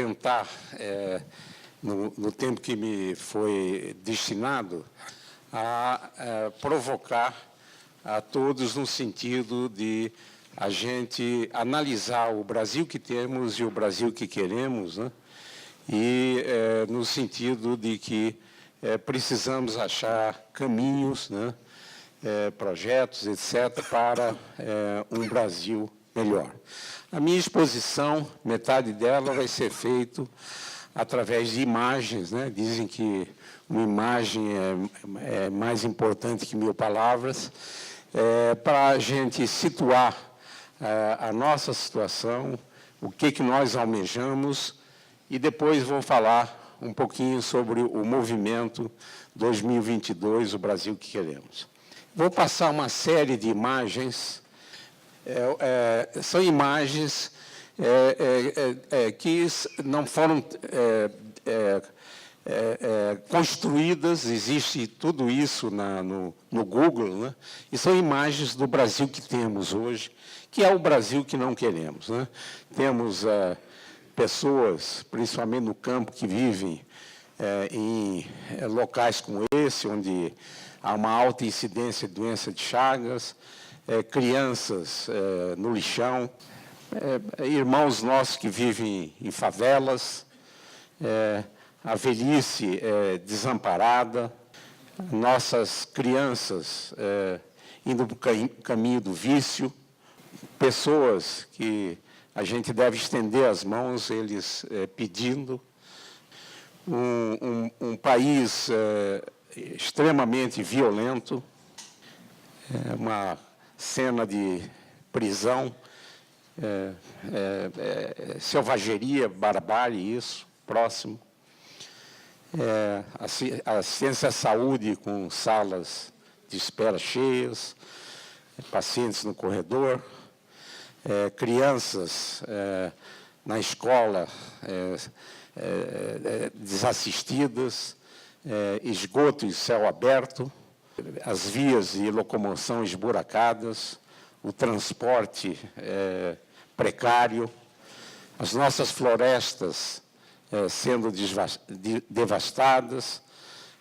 tentar, no tempo que me foi destinado, a provocar a todos no sentido de a gente analisar o Brasil que temos e o Brasil que queremos, né? E no sentido de que precisamos achar caminhos, né? Projetos, etc., para um Brasil melhor. A minha exposição, metade dela vai ser feita através de imagens, né? Dizem que uma imagem é mais importante que 1000 palavras, para a gente situar a nossa situação, o que nós almejamos, e depois vou falar um pouquinho sobre o movimento 2022, o Brasil que queremos. Vou passar uma série de imagens, são imagens que não foram construídas, existe tudo isso no Google, né? E são imagens do Brasil que temos hoje, que é o Brasil que não queremos, né? Temos pessoas, principalmente no campo, que vivem em locais como esse, onde há uma alta incidência de doença de Chagas, crianças no lixão, irmãos nossos que vivem em favelas, a velhice desamparada, nossas crianças indo para o caminho do vício, pessoas que a gente deve estender as mãos, eles pedindo, um país extremamente violento, uma cena de prisão, selvageria, barbárie, isso, próximo. Assistência à saúde com salas de espera cheias, pacientes no corredor, crianças na escola desassistidas, esgoto e céu aberto, as vias de locomoção esburacadas, o transporte precário, as nossas florestas sendo devastadas,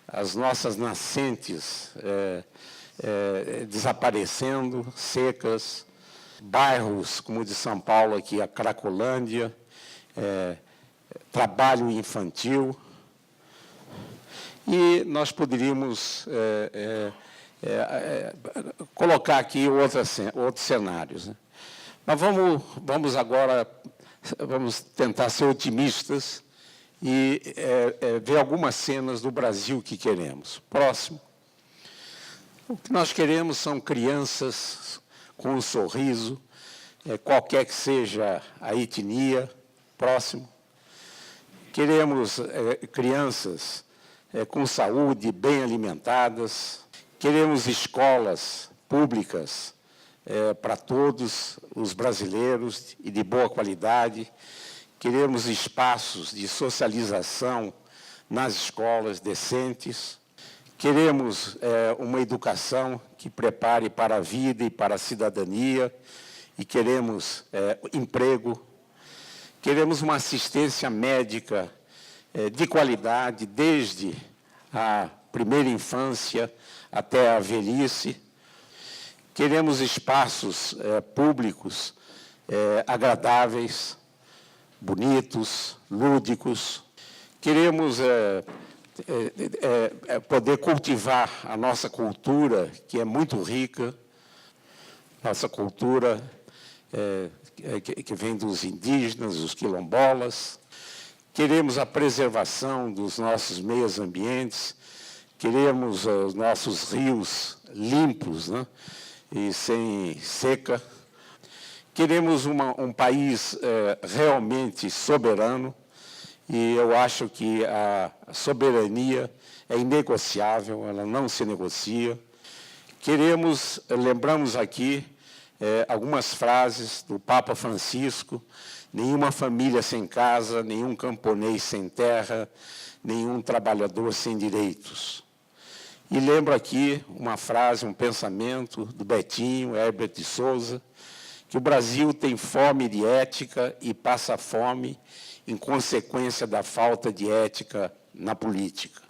as nossas nascentes desaparecendo, secas, bairros como o de São Paulo, aqui a Cracolândia, trabalho infantil. E nós poderíamos colocar aqui outros cenários, né? Mas vamos agora, vamos tentar ser otimistas e ver algumas cenas do Brasil que queremos. Próximo. O que nós queremos são crianças com um sorriso, qualquer que seja a etnia. Próximo. Queremos crianças com saúde, bem alimentadas. Queremos escolas públicas para todos os brasileiros e de boa qualidade. Queremos espaços de socialização nas escolas decentes. Queremos uma educação que prepare para a vida e para a cidadania. E queremos emprego. Queremos uma assistência médica de qualidade, desde a primeira infância até a velhice. Queremos espaços públicos agradáveis, bonitos, lúdicos. Queremos poder cultivar a nossa cultura, que é muito rica, nossa cultura que vem dos indígenas, dos quilombolas. Queremos a preservação dos nossos meios ambientes, queremos os nossos rios limpos, né, e sem seca. Queremos um país realmente soberano, e eu acho que a soberania é inegociável, ela não se negocia. Lembramos aqui algumas frases do Papa Francisco: nenhuma família sem casa, nenhum camponês sem terra, nenhum trabalhador sem direitos. E lembro aqui uma frase, um pensamento do Betinho, Herbert de Souza, que o Brasil tem fome de ética e passa fome em consequência da falta de ética na política.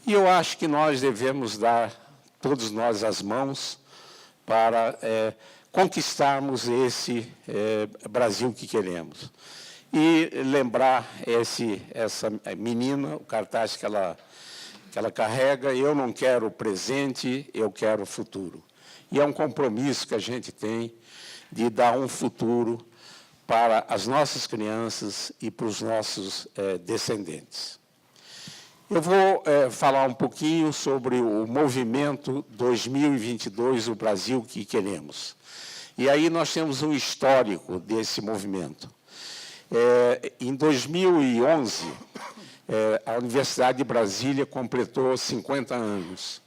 E eu acho que nós devemos dar, todos nós, as mãos para conquistarmos esse Brasil que queremos. E lembrar essa menina, o cartaz que ela carrega: eu não quero o presente, eu quero o futuro. E é um compromisso que a gente tem de dar um futuro para as nossas crianças e para os nossos descendentes. Eu vou falar um pouquinho sobre o movimento 2022, o Brasil que queremos. E aí nós temos um histórico desse movimento. Em 2011, a Universidade de Brasília completou 50 anos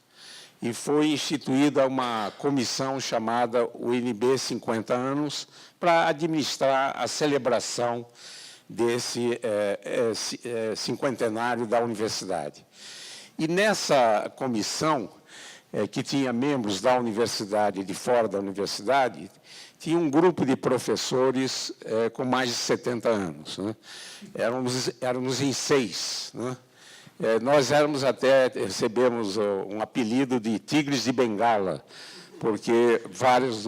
e foi instituída uma comissão chamada UNB 50 anos para administrar a celebração desse cinquentenário da universidade. E nessa comissão, que tinha membros da universidade e de fora da universidade, tinha um grupo de professores com mais de 70 anos. Né? Éramos em 6. Né? Nós recebemos um apelido de Tigres de Bengala, porque vários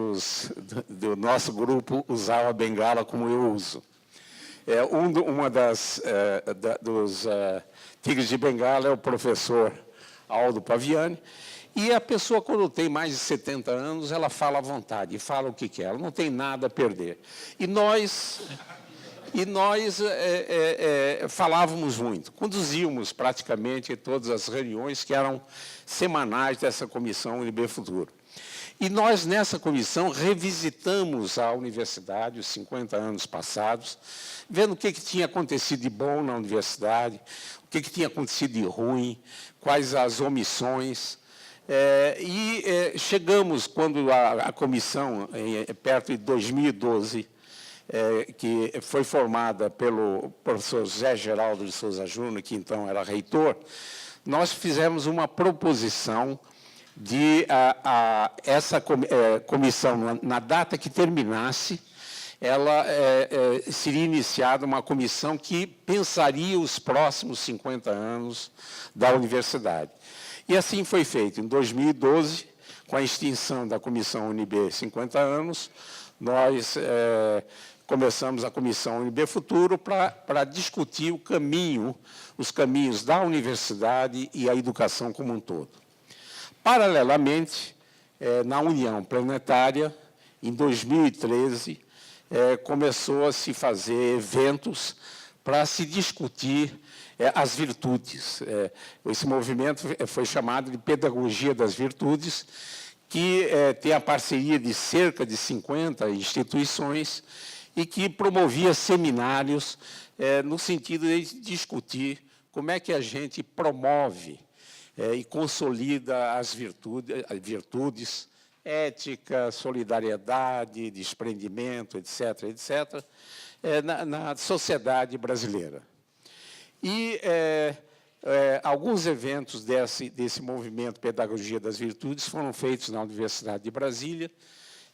do nosso grupo usavam a bengala como eu uso. Dos Tigres de Bengala é o professor Aldo Paviani, e a pessoa, quando tem mais de 70 anos, ela fala à vontade, e fala o que quer, ela não tem nada a perder. E nós falávamos muito, conduzíamos praticamente todas as reuniões que eram semanais dessa comissão UNB Futuro. E nós, nessa comissão, revisitamos a universidade, os 50 anos passados, vendo o que tinha acontecido de bom na universidade, o que tinha acontecido de ruim, quais as omissões. Chegamos, quando a comissão, perto de 2012, que foi formada pelo professor Zé Geraldo de Souza Júnior, que então era reitor, nós fizemos uma proposição de essa comissão, na data que terminasse, ela seria iniciada uma comissão que pensaria os próximos 50 anos da universidade. E assim foi feito. Em 2012, com a extinção da Comissão UNB 50 anos, nós começamos a Comissão UNB Futuro para discutir os caminhos da universidade e a educação como um todo. Paralelamente, na União Planetária, em 2013, começou a se fazer eventos para se discutir as virtudes. Esse movimento foi chamado de Pedagogia das Virtudes, que tem a parceria de cerca de 50 instituições e que promovia seminários no sentido de discutir como é que a gente promove e consolida as virtudes, ética, solidariedade, desprendimento, etc., etc., na sociedade brasileira. E alguns eventos desse movimento Pedagogia das Virtudes foram feitos na Universidade de Brasília,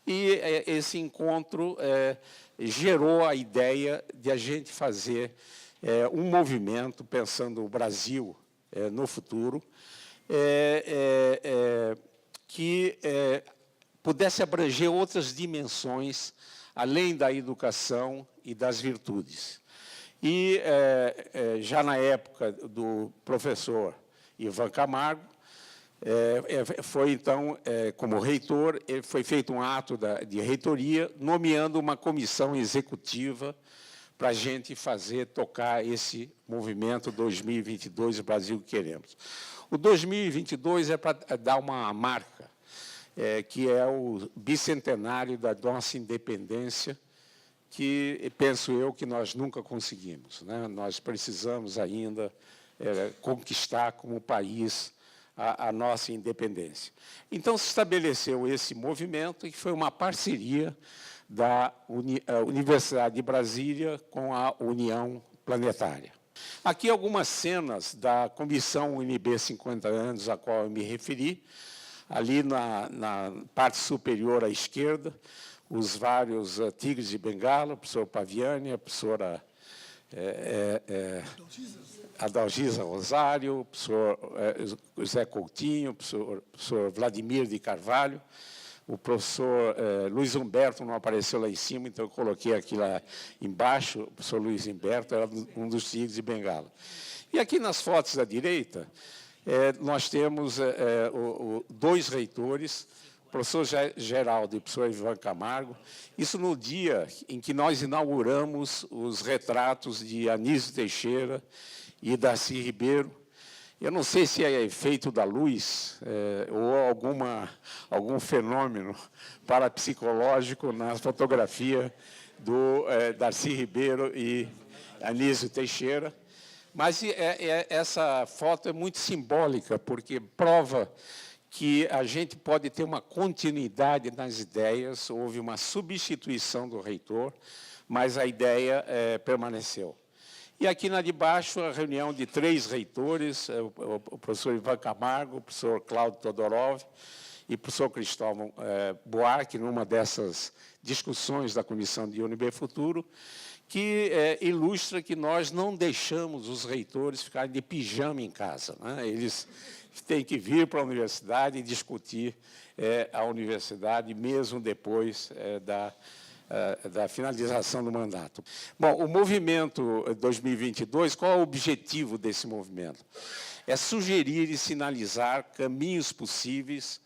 e esse encontro gerou a ideia de a gente fazer um movimento, pensando o Brasil no futuro, que pudesse abranger outras dimensões, além da educação e das virtudes. E, já na época do professor Ivan Camargo, foi, então, como reitor, foi feito um ato de reitoria, nomeando uma comissão executiva para a gente tocar esse movimento 2022, o Brasil que queremos. O 2022 é para dar uma marca, que é o bicentenário da nossa independência, que penso eu que nós nunca conseguimos, né? Nós precisamos ainda conquistar como país a nossa independência. Então, se estabeleceu esse movimento, que foi uma parceria da Universidade de Brasília com a União Planetária. Aqui algumas cenas da Comissão UNB 50 anos, a qual eu me referi. Ali na parte superior à esquerda, os vários Tigres de Bengala, o professor Paviani, a professora Adalgisa Rosário, o professor José Coutinho, o professor Vladimir de Carvalho, o professor Luiz Humberto não apareceu lá em cima, então eu coloquei aqui lá embaixo, o professor Luiz Humberto era um dos tigres de Bengala. E aqui nas fotos da direita, nós temos dois reitores, o professor Geraldo e o professor Ivan Camargo, isso no dia em que nós inauguramos os retratos de Anísio Teixeira e Darcy Ribeiro. Eu não sei se é efeito da luz ou algum fenômeno parapsicológico na fotografia do Darcy Ribeiro e Anísio Teixeira. Mas essa foto é muito simbólica, porque prova que a gente pode ter uma continuidade nas ideias, houve uma substituição do reitor, mas a ideia permaneceu. E aqui na de baixo, a reunião de 3 reitores, o professor Ivan Camargo, o professor Cláudio Todorov e o professor Cristóvão Buarque, numa dessas discussões da Comissão de UNB Futuro, que ilustra que nós não deixamos os reitores ficarem de pijama em casa, né? Eles têm que vir para a universidade e discutir a universidade, mesmo depois da finalização do mandato. Bom, o movimento 2022, qual é o objetivo desse movimento? É sugerir e sinalizar caminhos possíveis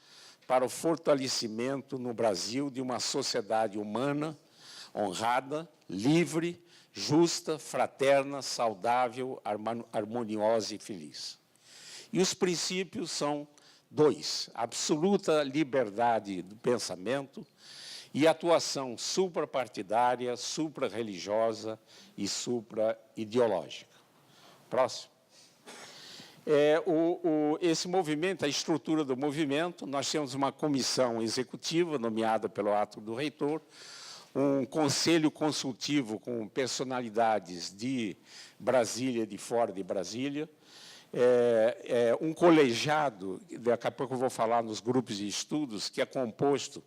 para o fortalecimento no Brasil de uma sociedade humana, honrada, livre, justa, fraterna, saudável, harmoniosa e feliz. E os princípios são 2: absoluta liberdade do pensamento e atuação suprapartidária, supra-religiosa e supra-ideológica. Próximo. Esse movimento, a estrutura do movimento, nós temos uma comissão executiva nomeada pelo ato do reitor, um conselho consultivo com personalidades de Brasília e de fora de Brasília, um colegiado, daqui a pouco eu vou falar nos grupos de estudos, que é composto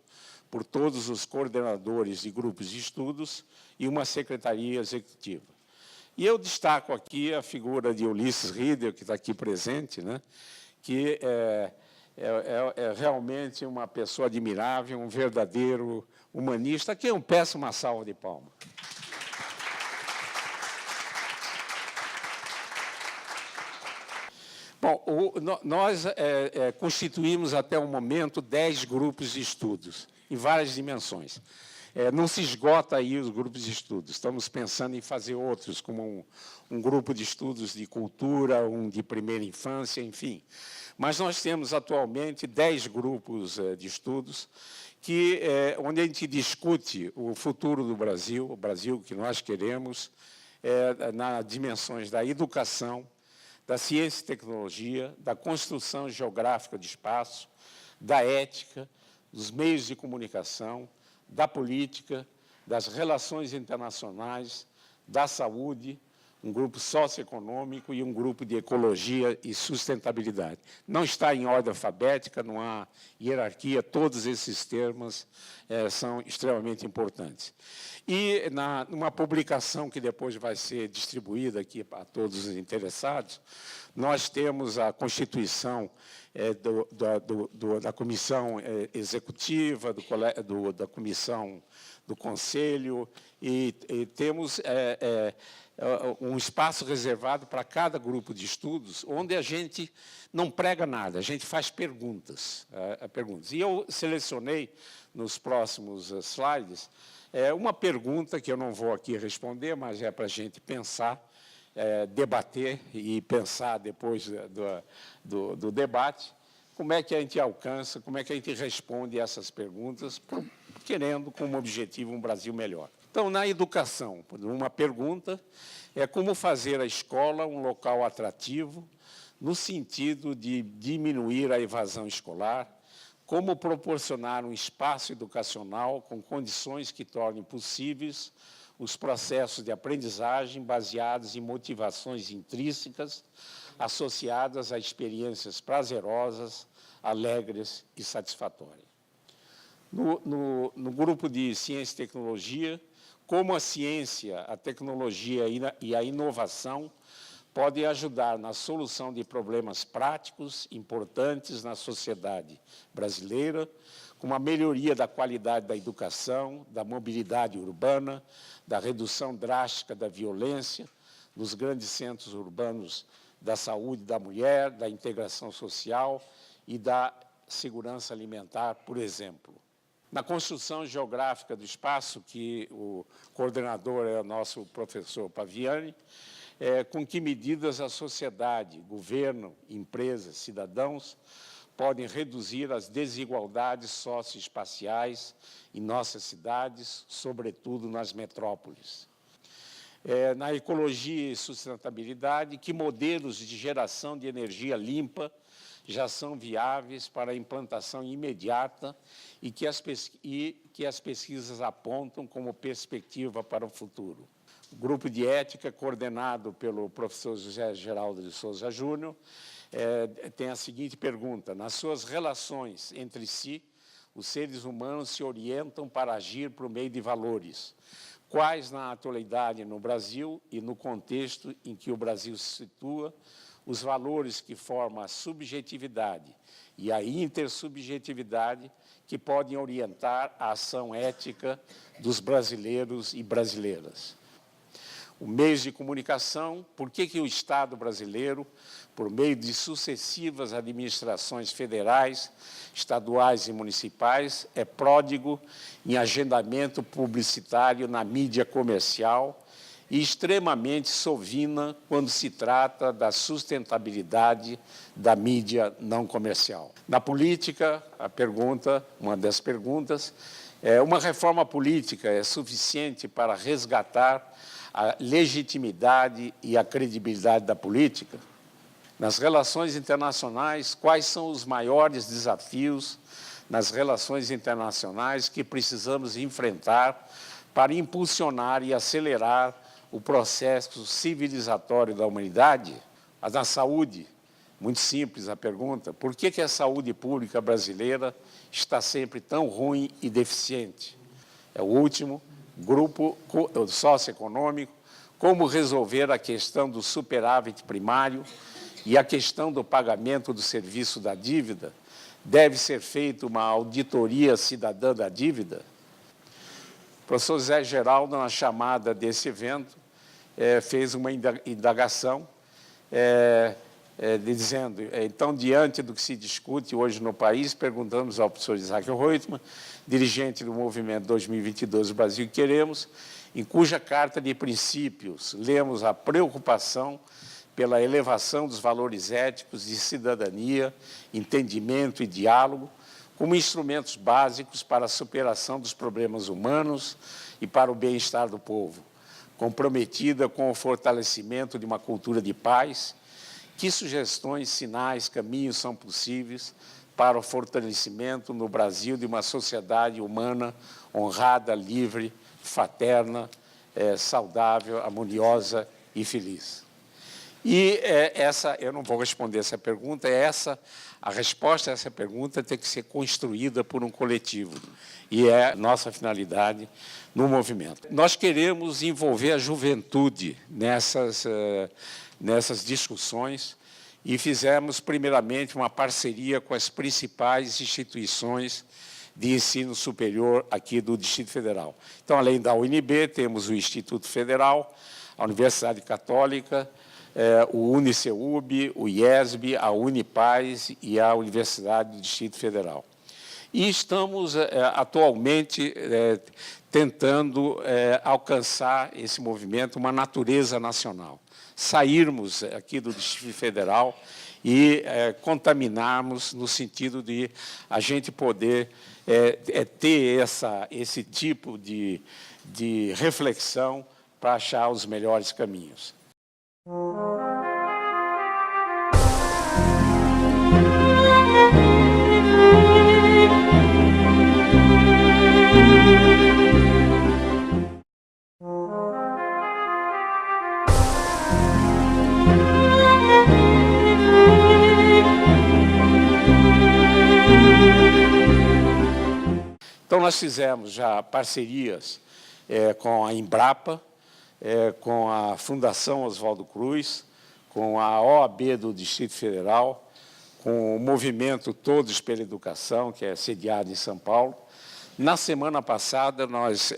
por todos os coordenadores de grupos de estudos e uma secretaria executiva. E eu destaco aqui a figura de Ulisses Rieder, que está aqui presente, né, que é realmente uma pessoa admirável, um verdadeiro humanista, a quem eu peço uma salva de palmas. Bom, nós constituímos até o momento 10 grupos de estudos, em várias dimensões. Não se esgota aí os grupos de estudos, estamos pensando em fazer outros, como um grupo de estudos de cultura, um de primeira infância, enfim. Mas nós temos atualmente 10 grupos de estudos, onde a gente discute o futuro do Brasil, o Brasil que nós queremos, nas dimensões da educação, da ciência e tecnologia, da construção geográfica de espaço, da ética, dos meios de comunicação, da política, das relações internacionais, da saúde, um grupo socioeconômico e um grupo de ecologia e sustentabilidade. Não está em ordem alfabética, não há hierarquia, todos esses termos são extremamente importantes. E, numa publicação que depois vai ser distribuída aqui para todos os interessados, nós temos a constituição da comissão executiva, da comissão do conselho, e temos um espaço reservado para cada grupo de estudos, onde a gente não prega nada, a gente faz perguntas. E eu selecionei, nos próximos slides, uma pergunta que eu não vou aqui responder, mas é para a gente pensar, debater e pensar depois do debate, como é que a gente alcança, como é que a gente responde essas perguntas, querendo como objetivo um Brasil melhor. Então, na educação, uma pergunta é como fazer a escola um local atrativo, no sentido de diminuir a evasão escolar, como proporcionar um espaço educacional com condições que tornem possíveis os processos de aprendizagem baseados em motivações intrínsecas, associadas a experiências prazerosas, alegres e satisfatórias. No grupo de ciência e tecnologia, como a ciência, a tecnologia e a inovação podem ajudar na solução de problemas práticos importantes na sociedade brasileira, como a melhoria da qualidade da educação, da mobilidade urbana, da redução drástica da violência nos grandes centros urbanos, da saúde da mulher, da integração social e da segurança alimentar, por exemplo. Na construção geográfica do espaço, que o coordenador é o nosso professor Paviani, com que medidas a sociedade, governo, empresas, cidadãos podem reduzir as desigualdades socioespaciais em nossas cidades, sobretudo nas metrópoles. Na ecologia e sustentabilidade, que modelos de geração de energia limpa já são viáveis para a implantação imediata e que as pesquisas apontam como perspectiva para o futuro. O grupo de ética, coordenado pelo professor José Geraldo de Souza Júnior, tem a seguinte pergunta: nas suas relações entre si, os seres humanos se orientam para agir por meio de valores. Quais, na atualidade no Brasil e no contexto em que o Brasil se situa, os valores que formam a subjetividade e a intersubjetividade que podem orientar a ação ética dos brasileiros e brasileiras? O meio de comunicação, por que o Estado brasileiro, por meio de sucessivas administrações federais, estaduais e municipais, é pródigo em agendamento publicitário na mídia comercial e extremamente sovina quando se trata da sustentabilidade da mídia não comercial. Na política, uma das perguntas, uma reforma política é suficiente para resgatar a legitimidade e a credibilidade da política? Nas relações internacionais, quais são os maiores desafios nas relações internacionais que precisamos enfrentar para impulsionar e acelerar o processo civilizatório da humanidade? Na saúde, muito simples a pergunta: por que a saúde pública brasileira está sempre tão ruim e deficiente? É o último. Grupo socioeconômico, como resolver a questão do superávit primário e a questão do pagamento do serviço da dívida? Deve ser feita uma auditoria cidadã da dívida? O professor Zé Geraldo, na chamada desse evento, fez uma indagação dizendo, então, diante do que se discute hoje no país, perguntamos ao professor Isaac Reutemann, dirigente do movimento 2022 Brasil que Queremos, em cuja carta de princípios lemos a preocupação pela elevação dos valores éticos de cidadania, entendimento e diálogo como instrumentos básicos para a superação dos problemas humanos e para o bem-estar do povo, comprometida com o fortalecimento de uma cultura de paz. Que sugestões, sinais, caminhos são possíveis para o fortalecimento no Brasil de uma sociedade humana, honrada, livre, fraterna, saudável, harmoniosa e feliz? E eu não vou responder essa pergunta, a resposta a essa pergunta tem que ser construída por um coletivo, e é nossa finalidade no movimento. Nós queremos envolver a juventude nessas discussões e fizemos, primeiramente, uma parceria com as principais instituições de ensino superior aqui do Distrito Federal. Então, além da UNB, temos o Instituto Federal, a Universidade Católica, o UniCeub, o IESB, a Unipaz e a Universidade do Distrito Federal. E estamos, atualmente, tentando alcançar esse movimento, uma natureza nacional. Sairmos aqui do Distrito Federal e contaminarmos no sentido de a gente poder ter esse tipo de reflexão para achar os melhores caminhos. Então, nós fizemos já parcerias com a Embrapa, com a Fundação Oswaldo Cruz, com a OAB do Distrito Federal, com o movimento Todos pela Educação, que é sediado em São Paulo. Na semana passada, nós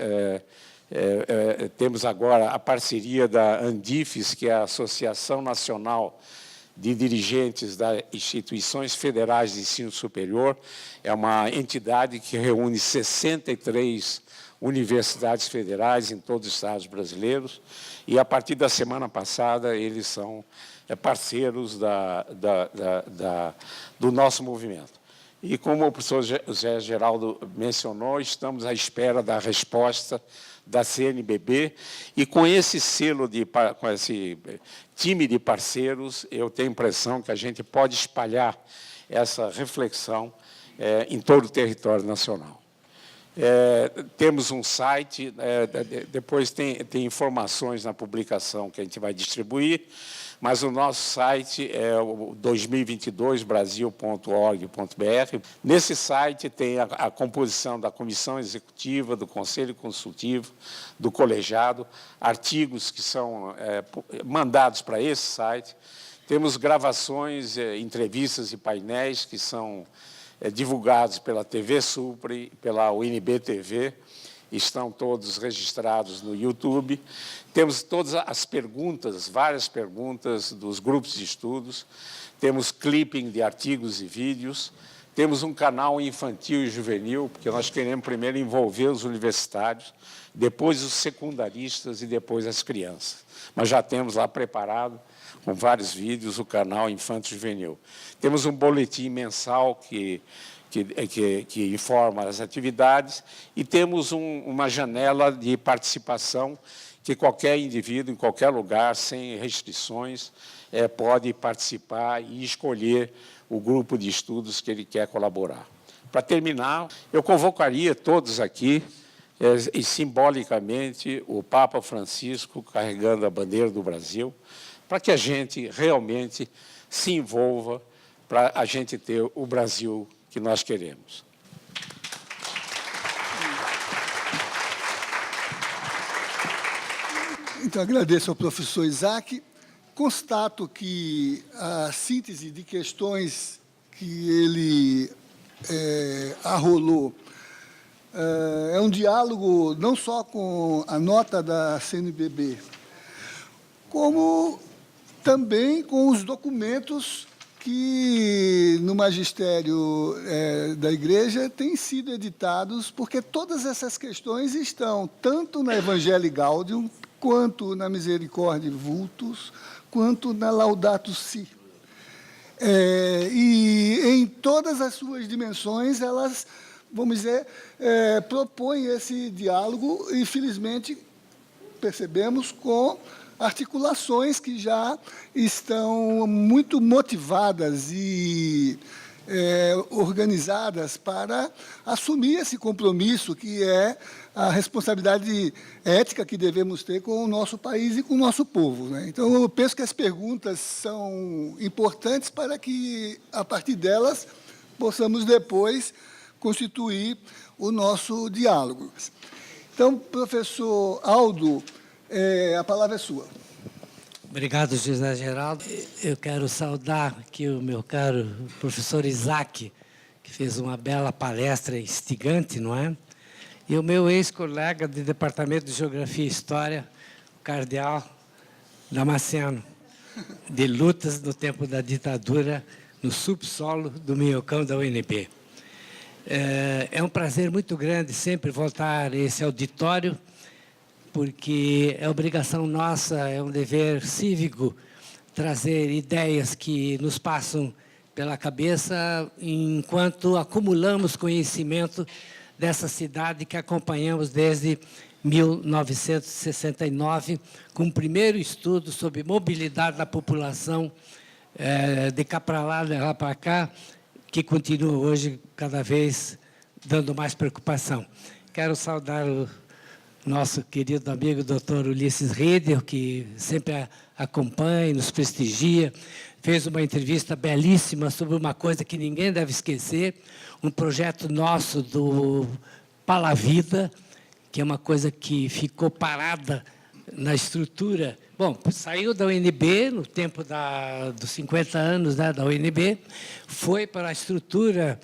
temos agora a parceria da Andifes, que é a Associação Nacional de Dirigentes das Instituições Federais de Ensino Superior. É uma entidade que reúne 63 universidades federais em todos os estados brasileiros, e, a partir da semana passada, eles são parceiros do nosso movimento. E, como o professor José Geraldo mencionou, estamos à espera da resposta da CNBB, e com esse selo, com esse time de parceiros, eu tenho a impressão que a gente pode espalhar essa reflexão em todo o território nacional. Temos um site, depois tem informações na publicação que a gente vai distribuir, mas o nosso site é o 2022brasil.org.br. Nesse site tem a composição da comissão executiva, do conselho consultivo, do colegiado, artigos que são mandados para esse site. Temos gravações, entrevistas e painéis que são divulgados pela TV Supre, pela UNB TV, estão todos registrados no YouTube. Temos todas as perguntas, várias perguntas dos grupos de estudos, temos clipping de artigos e vídeos, temos um canal infantil e juvenil, porque nós queremos primeiro envolver os universitários, depois os secundaristas e depois as crianças. Mas já temos lá preparado, com vários vídeos, o canal Infanto Juvenil. Temos um boletim mensal que informa as atividades, e temos uma janela de participação que qualquer indivíduo, em qualquer lugar, sem restrições, pode participar e escolher o grupo de estudos que ele quer colaborar. Para terminar, eu convocaria todos aqui, e simbolicamente, o Papa Francisco carregando a bandeira do Brasil, para que a gente realmente se envolva, para a gente ter o Brasil que nós queremos. Então, agradeço ao professor Isaac. Constato que a síntese de questões que ele arrolou é um diálogo não só com a nota da CNBB, como também com os documentos que no magistério da Igreja têm sido editados, porque todas essas questões estão tanto na Evangelii Gaudium, quanto na Misericordiae Vultus, quanto na Laudato Si. E em todas as suas dimensões, elas, vamos dizer, propõem esse diálogo, e, felizmente, percebemos com articulações que já estão muito motivadas e organizadas para assumir esse compromisso, que é a responsabilidade ética que devemos ter com o nosso país e com o nosso povo, né? Então, eu penso que as perguntas são importantes para que, a partir delas, possamos depois constituir o nosso diálogo. Então, professor Aldo, a palavra é sua. Obrigado, José Geraldo. Eu quero saudar aqui o meu caro professor Isaac, que fez uma bela palestra instigante, não é? E o meu ex-colega do Departamento de Geografia e História, o cardeal Damasceno, de lutas no tempo da ditadura, no subsolo do minhocão da UNB. É um prazer muito grande sempre voltar a esse auditório, porque é obrigação nossa, é um dever cívico, trazer ideias que nos passam pela cabeça enquanto acumulamos conhecimento dessa cidade que acompanhamos desde 1969, com o primeiro estudo sobre mobilidade da população de cá para lá para cá, que continua hoje cada vez dando mais preocupação. Quero saudar o nosso querido amigo Dr. Ulisses Rieder, que sempre acompanha e nos prestigia, fez uma entrevista belíssima sobre uma coisa que ninguém deve esquecer, um projeto nosso do Palavida, que é uma coisa que ficou parada na estrutura. Bom, saiu da UNB, no tempo dos 50 anos, né, da UNB, foi para a estrutura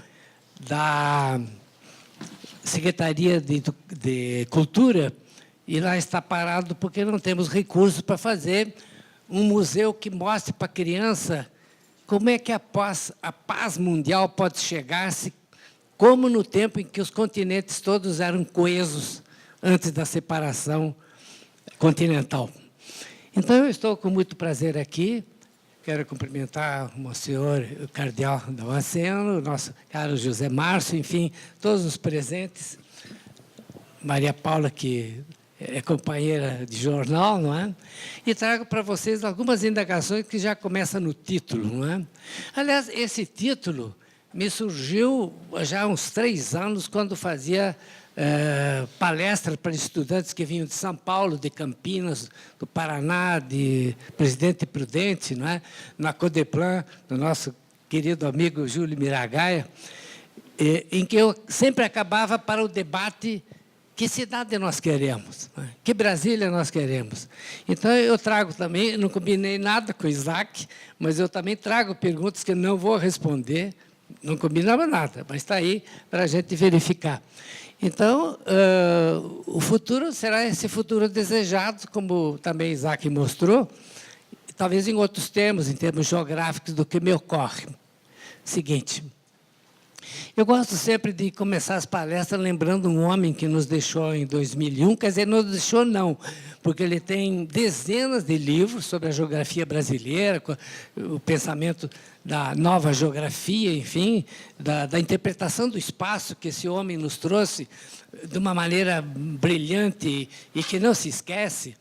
da Secretaria de Cultura, e lá está parado porque não temos recursos para fazer um museu que mostre para a criança como é que a paz mundial pode chegar-se, como no tempo em que os continentes todos eram coesos antes da separação continental. Então, eu estou com muito prazer aqui. Quero cumprimentar o senhor o cardeal Damasceno, o nosso caro José Márcio, enfim, todos os presentes. Maria Paula, que é companheira de jornal, não é? E trago para vocês algumas indagações que já começam no título, não é? Aliás, esse título me surgiu já há uns 3 anos, quando fazia palestra para estudantes que vinham de São Paulo, de Campinas, do Paraná, de Presidente Prudente, não é? Na Codeplan, do nosso querido amigo Júlio Miragaia, em que eu sempre acabava para o debate: que cidade nós queremos? Que Brasília nós queremos? Então, eu trago também, não combinei nada com o Isaac, mas eu também trago perguntas que eu não vou responder, não combinava nada, mas está aí para a gente verificar. Então, o futuro será esse futuro desejado, como também Isaac mostrou, talvez em outros termos, em termos geográficos, do que me ocorre. Seguinte, eu gosto sempre de começar as palestras lembrando um homem que nos deixou em 2001, quer dizer, não nos deixou não, porque ele tem dezenas de livros sobre a geografia brasileira, o pensamento da nova geografia, enfim, da interpretação do espaço que esse homem nos trouxe de uma maneira brilhante e que não se esquece.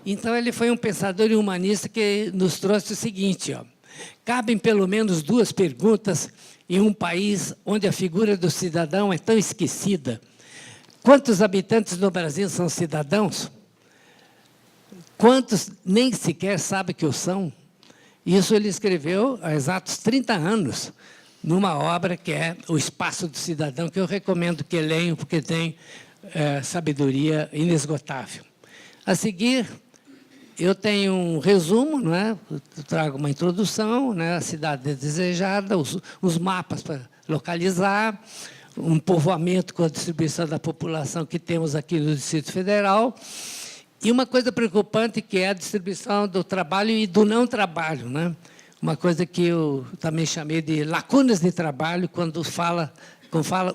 Então, ele foi um pensador e humanista que nos trouxe o seguinte: ó, cabem pelo menos 2 perguntas em um país onde a figura do cidadão é tão esquecida. Quantos habitantes no Brasil são cidadãos? Quantos nem sequer sabem que o são? Isso ele escreveu há exatos 30 anos, numa obra que é O Espaço do Cidadão, que eu recomendo que leiam, porque tem sabedoria inesgotável. A seguir, eu tenho um resumo, não é? Eu trago uma introdução, né? A cidade desejada, os mapas para localizar, um povoamento com a distribuição da população que temos aqui no Distrito Federal, e uma coisa preocupante, que é a distribuição do trabalho e do não trabalho, né? Uma coisa que eu também chamei de lacunas de trabalho, quando fala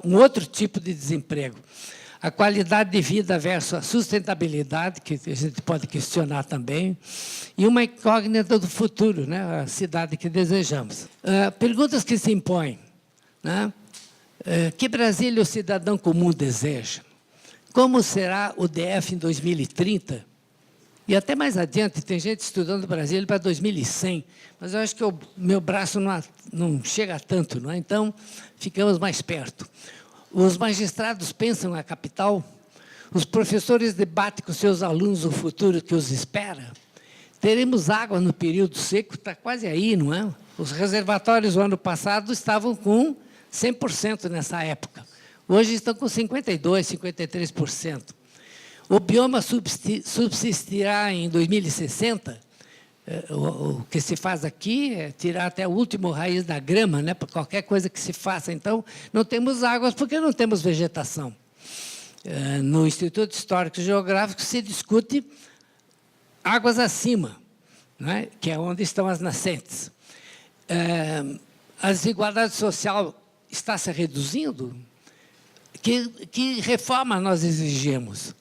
um outro tipo de desemprego. A qualidade de vida versus a sustentabilidade, que a gente pode questionar também, e uma incógnita do futuro, né? A cidade que desejamos. Perguntas que se impõem, né? Que Brasília o cidadão comum deseja? Como será o DF em 2030? E até mais adiante, tem gente estudando Brasília para 2100, mas eu acho que o meu braço não chega tanto, não é? Então, ficamos mais perto. Os magistrados pensam a capital, os professores debatem com seus alunos o futuro que os espera. Teremos água no período seco, está quase aí, não é? Os reservatórios, o ano passado, estavam com 100% nessa época. Hoje estão com 52%, 53%. O bioma subsistirá em 2060. O que se faz aqui é tirar até o último raiz da grama, né, para qualquer coisa que se faça. Então, não temos águas porque não temos vegetação. No Instituto Histórico e Geográfico se discute águas acima, né, que é onde estão as nascentes. A desigualdade social está se reduzindo? Que reforma nós exigimos?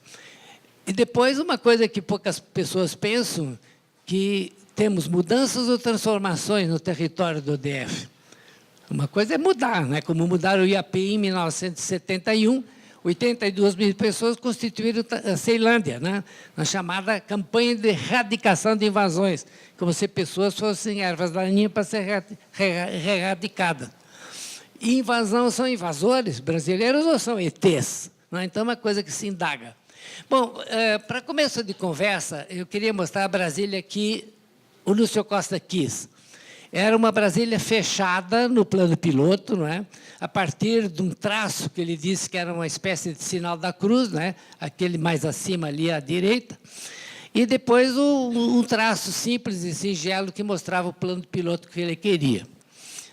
E depois, uma coisa que poucas pessoas pensam, que temos mudanças ou transformações no território do DF. Uma coisa é mudar, né? Como mudaram o IAPI em 1971, 82 mil pessoas constituíram a Ceilândia, né? Na chamada campanha de erradicação de invasões, como se pessoas fossem ervas daninhas para ser erradicadas. E invasão são invasores brasileiros ou são ETs? Né? Então, é uma coisa que se indaga. Bom, para começo de conversa, eu queria mostrar a Brasília que o Lúcio Costa quis. era uma Brasília fechada no plano piloto, não é? A partir de um traço que ele disse que era uma espécie de sinal da cruz, não é? Aquele mais acima ali à direita, e depois um traço simples e singelo que mostrava o plano piloto que ele queria.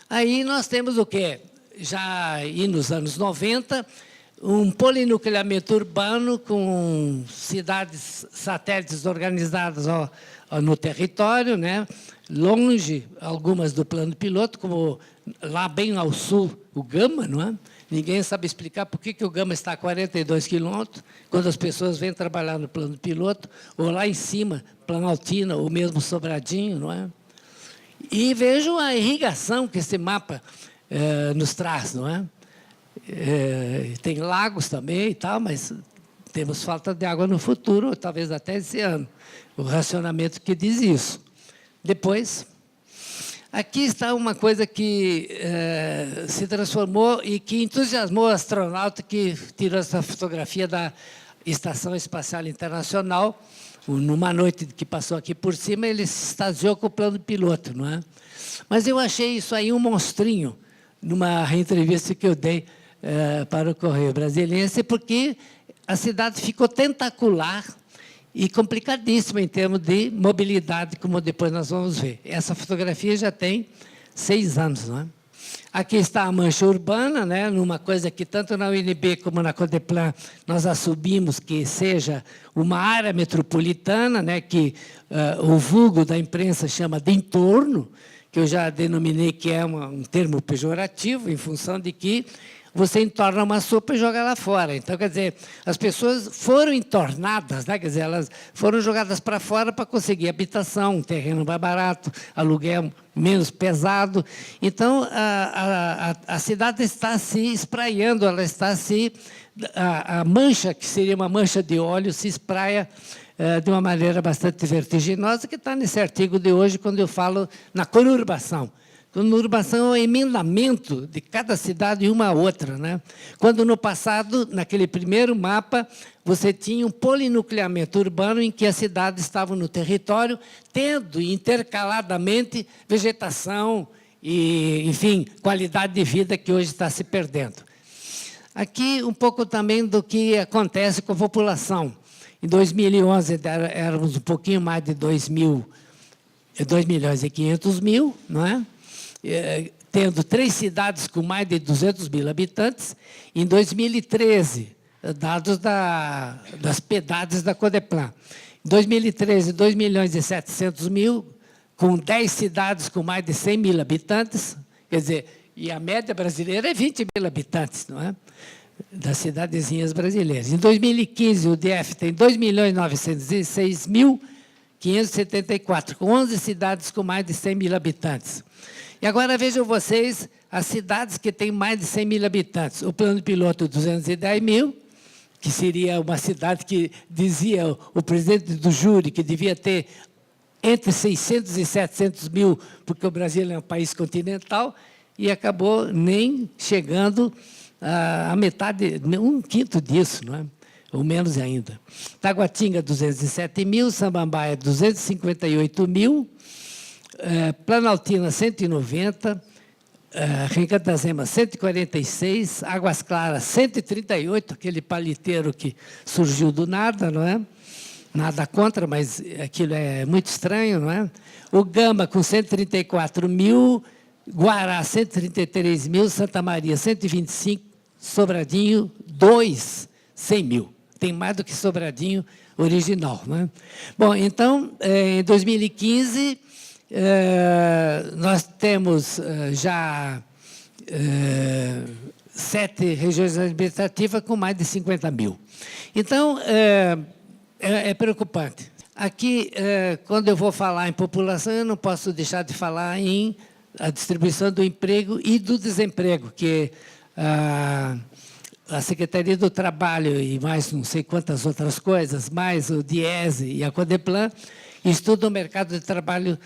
Aí nós temos o quê? Já aí nos anos 90, um polinucleamento urbano com cidades satélites organizadas no território, né? Longe, algumas do plano piloto, como lá bem ao sul, o Gama, não é? Ninguém sabe explicar por que o Gama está a 42 quilômetros, quando as pessoas vêm trabalhar no plano piloto, ou lá em cima, Planaltina, ou mesmo Sobradinho, não é? E vejam a irrigação que esse mapa nos traz, não é? Tem lagos também e tal, mas temos falta de água no futuro, talvez até esse ano. O racionamento que diz isso. Depois, aqui está uma coisa que se transformou e que entusiasmou o astronauta que tirou essa fotografia da Estação Espacial Internacional. Numa noite que passou aqui por cima, ele se extasiou com o plano piloto, não é? Mas eu achei isso aí um monstrinho, numa entrevista que eu dei para o Correio Brasiliense, porque a cidade ficou tentacular e complicadíssima em termos de mobilidade, como depois nós vamos ver. Essa fotografia já tem 6 anos, não é? Aqui está a mancha urbana, né, numa coisa que tanto na UNB como na Codeplan nós assumimos que seja uma área metropolitana, né, que o vulgo da imprensa chama de entorno, que eu já denominei que é um termo pejorativo, em função de que você entorna uma sopa e joga lá fora. Então, quer dizer, as pessoas foram entornadas, né? Quer dizer, elas foram jogadas para fora para conseguir habitação, um terreno mais barato, aluguel menos pesado. Então, a cidade está se espraiando, ela está se... A mancha, que seria uma mancha de óleo, se espraia de uma maneira bastante vertiginosa, que está nesse artigo de hoje, quando eu falo na conurbação. Conurbação é o emendamento de cada cidade uma a outra, né? Quando, no passado, naquele primeiro mapa, você tinha um polinucleamento urbano em que as cidades estavam no território, tendo intercaladamente vegetação e, enfim, qualidade de vida que hoje está se perdendo. Aqui, um pouco também do que acontece com a população. Em 2011, éramos um pouquinho mais de 2.500.000, não é? Tendo 3 cidades com mais de 200.000 habitantes. Em 2013, dados das PEDADs da Codeplan. Em 2013, 2.700.000, com 10 cidades com mais de 100.000 habitantes. Quer dizer, e a média brasileira é 20.000 habitantes, não é? Das cidadezinhas brasileiras. Em 2015, o DF tem 2.906.574, com 11 cidades com mais de 100.000 habitantes. E agora vejam vocês as cidades que têm mais de 100.000 habitantes. O plano piloto, 210.000, que seria uma cidade que dizia o presidente do júri que devia ter entre 600 e 700.000, porque o Brasil é um país continental, e acabou nem chegando a metade, 1/5 disso, não é? Ou menos ainda. Taguatinga, 207.000, Samambaia, 258.000, Planaltina, 190, Rincantazema, 146, Águas Claras, 138, aquele paliteiro que surgiu do nada, não é? Nada contra, mas aquilo é muito estranho, não é? O Gama, com 134.000, Guará, 133.000, Santa Maria, 125, Sobradinho, 100.000. Tem mais do que Sobradinho original, não é? Bom, então, em 2015... nós temos já 7 regiões administrativas com mais de 50.000. Então, é preocupante. Aqui, quando eu vou falar em população, eu não posso deixar de falar em a distribuição do emprego e do desemprego, que a Secretaria do Trabalho e mais não sei quantas outras coisas, mais o DIESE e a Codeplan, estudam o mercado de trabalho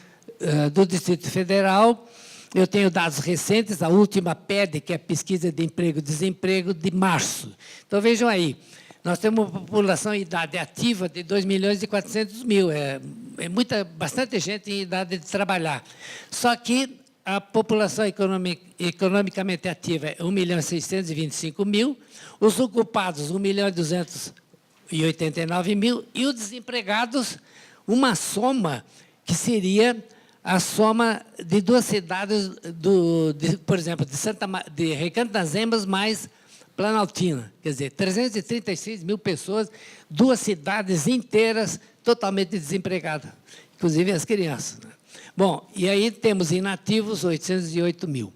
do Distrito Federal. Eu tenho dados recentes, a última PED, que é a Pesquisa de Emprego e Desemprego, de março. Então, vejam aí, nós temos uma população em idade ativa de 2.400.000, bastante gente em idade de trabalhar. Só que a população economicamente ativa é 1.625.000, os ocupados 1.289.000 e os desempregados, uma soma que seria a soma de duas cidades, por exemplo, de Recanto das Emas mais Planaltina. Quer dizer, 336 mil pessoas, duas cidades inteiras totalmente desempregadas, inclusive as crianças. Bom, e aí temos inativos 808 mil.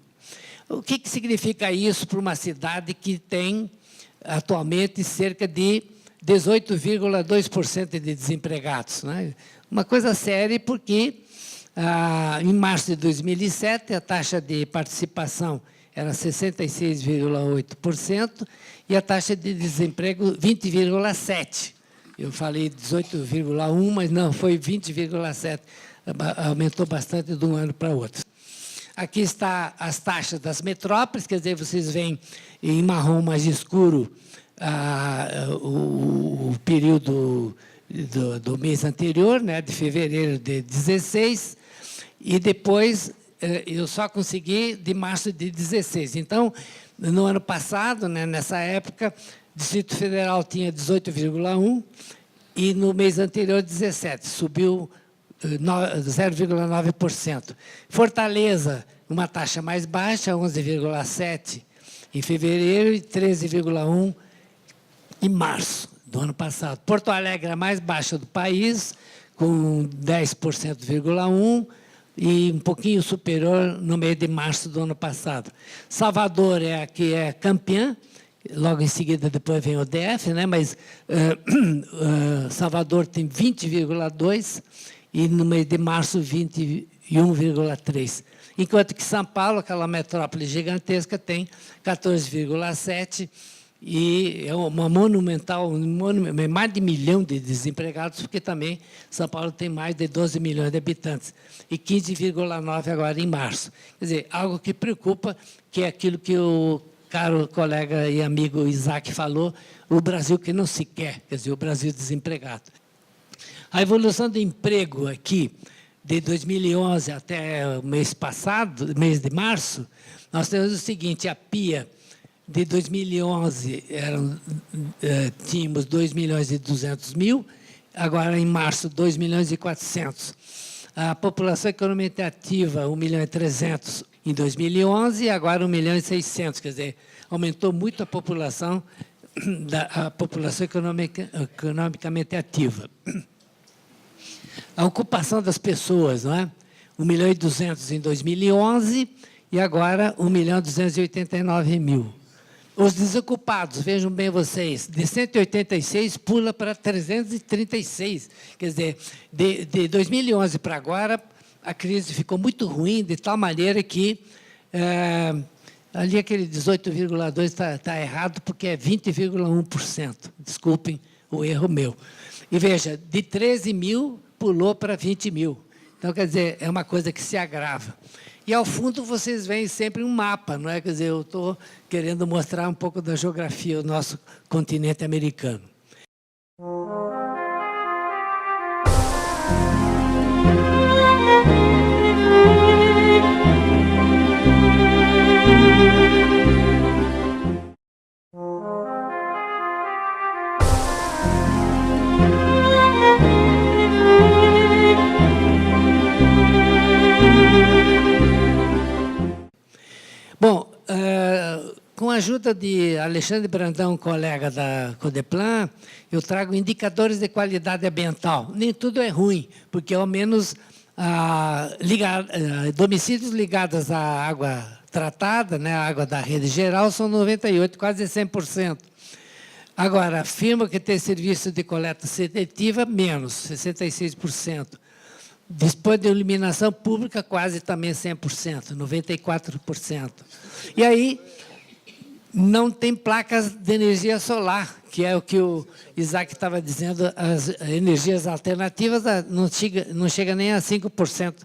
O que significa isso para uma cidade que tem, atualmente, cerca de 18,2% de desempregados? Né? Uma coisa séria, porque em março de 2007, a taxa de participação era 66,8% e a taxa de desemprego 20,7%. Eu falei 18,1%, mas não, foi 20,7%. Aumentou bastante de um ano para o outro. Aqui está as taxas das metrópoles, quer dizer, vocês veem em marrom mais escuro o período do mês anterior, né, de fevereiro de 16, e depois eu só consegui de março de 16. Então, no ano passado, né, nessa época, o Distrito Federal tinha 18,1 e no mês anterior 17, subiu 0,9%. Fortaleza, uma taxa mais baixa, 11,7% em fevereiro e 13,1% em março do ano passado. Porto Alegre, a mais baixa do país, com 10,1% e um pouquinho superior no mês de março do ano passado. Salvador é a que é campeã, logo em seguida depois vem o DF, né? Mas Salvador tem 20,2% e no mês de março 21,3%. Enquanto que São Paulo, aquela metrópole gigantesca, tem 14,7%, e é uma monumental, mais de 1 milhão de desempregados, porque também São Paulo tem mais de 12 milhões de habitantes, e 15,9% agora em março. Quer dizer, algo que preocupa, que é aquilo que o caro colega e amigo Isaac falou, o Brasil que não se quer, quer dizer, o Brasil desempregado. A evolução do emprego aqui, de 2011 até o mês passado, mês de março, nós temos o seguinte: a PIA de 2011 tínhamos 2.200.000, agora em março 2.400.000. A população economicamente ativa 1.300.000 em 2011 e agora 1.600.000, quer dizer, aumentou muito a população economicamente ativa. A ocupação das pessoas, não é? 1.200.000 em 2011 e agora 1.289.000. Os desocupados, vejam bem vocês, de 186 pula para 336. Quer dizer, de 2011 para agora, a crise ficou muito ruim, de tal maneira que ali aquele 18,2% está errado, porque é 20,1%. Desculpem o erro meu. E veja, de 13 mil pulou para 20 mil. Então, quer dizer, é uma coisa que se agrava. E, ao fundo, vocês veem sempre um mapa, não é? Quer dizer, eu estou querendo mostrar um pouco da geografia do nosso continente americano. Bom, com a ajuda de Alexandre Brandão, colega da Codeplan, eu trago indicadores de qualidade ambiental. Nem tudo é ruim, porque, ao menos, domicílios ligados à água tratada, né, a água da rede geral, são 98%, quase 100%. Agora, afirma que tem serviço de coleta seletiva, menos, 66%. Dispõe de iluminação pública, quase também 100%, 94%. E aí, não tem placas de energia solar, que é o que o Isaac estava dizendo, as energias alternativas não chega nem a 5%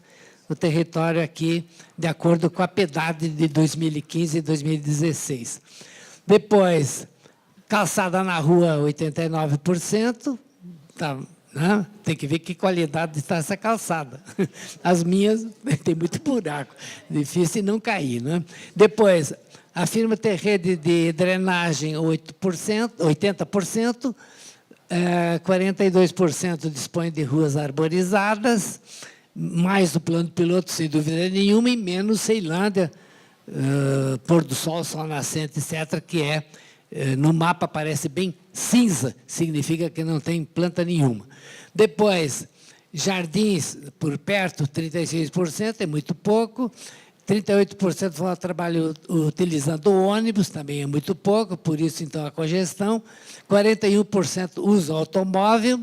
no território aqui, de acordo com a PEDAD de 2015 e 2016. Depois, calçada na rua, 89%, está né? Tem que ver que qualidade está essa calçada. As minhas tem muito buraco, difícil não cair, né? Depois, afirma ter rede de drenagem 80%, 42% dispõe de ruas arborizadas, mais do plano piloto, sem dúvida nenhuma, e menos Ceilândia, pôr do sol, sol nascente, etc., que no mapa aparece bem cinza, significa que não tem planta nenhuma. Depois, jardins por perto, 36%, é muito pouco. 38% vão ao trabalho utilizando o ônibus, também é muito pouco, por isso, então, a congestão. 41% usa automóvel,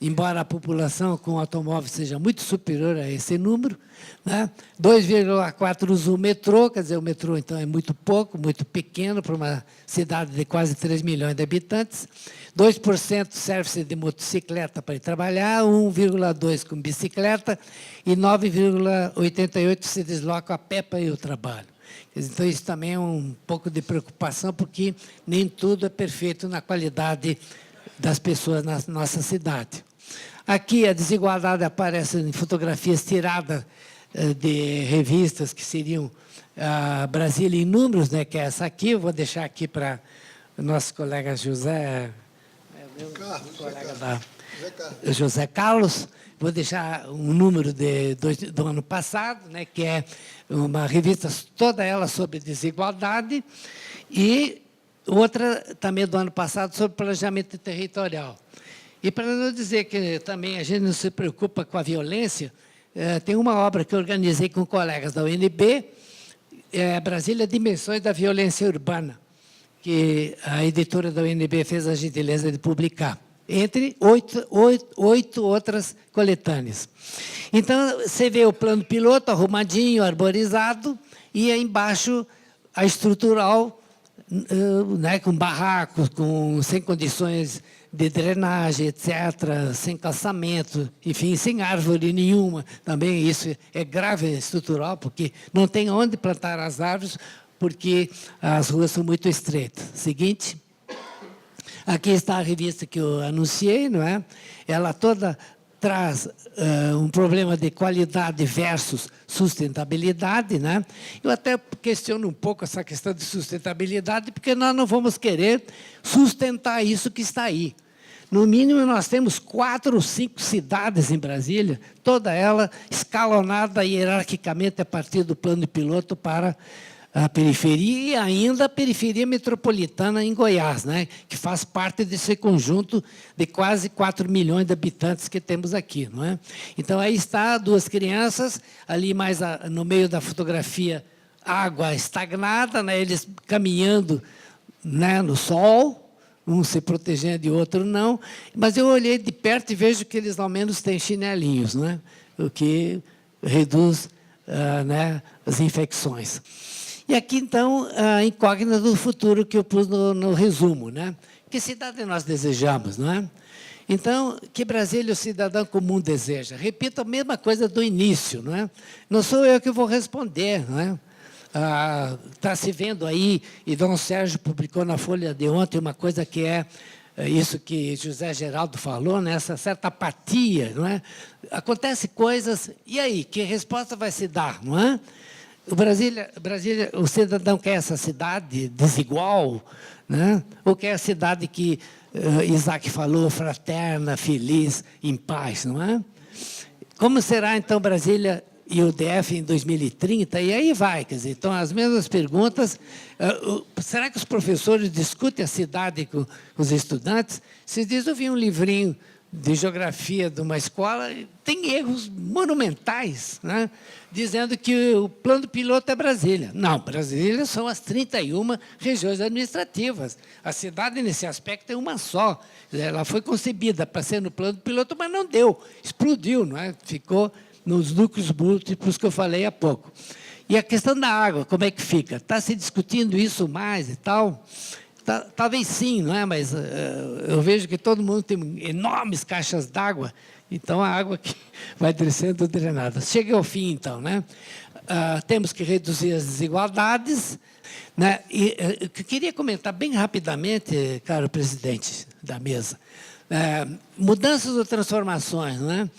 embora a população com automóvel seja muito superior a esse número, né? 2,4% usa o metrô, quer dizer, o metrô, então, é muito pouco, muito pequeno para uma cidade de quase 3 milhões de habitantes. 2% serve-se de motocicleta para ir trabalhar, 1,2% com bicicleta e 9,88% se desloca a pé para ir ao trabalho. Então, isso também é um pouco de preocupação, porque nem tudo é perfeito na qualidade das pessoas na nossa cidade. Aqui a desigualdade aparece em fotografias tiradas de revistas que seriam Brasília em Números, né, que é essa aqui. Eu vou deixar aqui para o nosso colega José Carlos. Vou deixar um número do ano passado, né, que é uma revista toda ela sobre desigualdade, e outra também do ano passado sobre planejamento territorial. E para não dizer que também a gente não se preocupa com a violência, tem uma obra que eu organizei com colegas da UNB, Brasília, Dimensões da Violência Urbana, que a editora da UNB fez a gentileza de publicar, entre oito outras coletâneas. Então, você vê o plano piloto arrumadinho, arborizado, e aí embaixo a estrutural, né, com barracos, sem condições de drenagem, etc., sem calçamento, enfim, sem árvore nenhuma. Também isso é grave estrutural, porque não tem onde plantar as árvores, porque as ruas são muito estreitas. Seguinte. Aqui está a revista que eu anunciei, não é? Ela toda traz um problema de qualidade versus sustentabilidade, né? Eu até questiono um pouco essa questão de sustentabilidade, porque nós não vamos querer sustentar isso que está aí. No mínimo, nós temos 4 ou 5 cidades em Brasília, toda ela escalonada hierarquicamente a partir do plano piloto para a periferia, e ainda a periferia metropolitana em Goiás, né, que faz parte desse conjunto de quase 4 milhões de habitantes que temos aqui. Não é? Então, aí está 2 crianças, ali mais no meio da fotografia, água estagnada, né, eles caminhando, né, no sol, um se protegendo e outro não, mas eu olhei de perto e vejo que eles, ao menos, têm chinelinhos, né, o que reduz né, as infecções. E aqui, então, a incógnita do futuro que eu pus no resumo, né? Que cidade nós desejamos, não é? Então, que Brasília o cidadão comum deseja? Repito a mesma coisa do início, não é? Não sou eu que vou responder, não é? Está se vendo aí, e Dom Sérgio publicou na Folha de ontem uma coisa que é isso que José Geraldo falou, né? Essa certa apatia, não é? Acontece coisas, e aí, que resposta vai se dar, não é? Brasília, o cidadão quer essa cidade desigual, né? Ou quer a cidade que Isaac falou, fraterna, feliz, em paz, não é? Como será, então, Brasília e o DF em 2030? E aí vai, quer dizer, então, as mesmas perguntas. Será que os professores discutem a cidade com os estudantes? Esses dias eu vi um livrinho de geografia de uma escola, tem erros monumentais, né? Dizendo que o plano piloto é Brasília. Não, Brasília são as 31 regiões administrativas. A cidade, nesse aspecto, é uma só. Ela foi concebida para ser no plano piloto, mas não deu, explodiu, não é? Ficou nos núcleos múltiplos que eu falei há pouco. E a questão da água, como é que fica? Está se discutindo isso mais e tal? Talvez sim, não é? Mas eu vejo que todo mundo tem enormes caixas d'água, então a água que vai sendo drenada. Chega ao fim, então, né? Temos que reduzir as desigualdades, né? E eu queria comentar bem rapidamente, caro presidente da mesa, mudanças ou transformações, não é?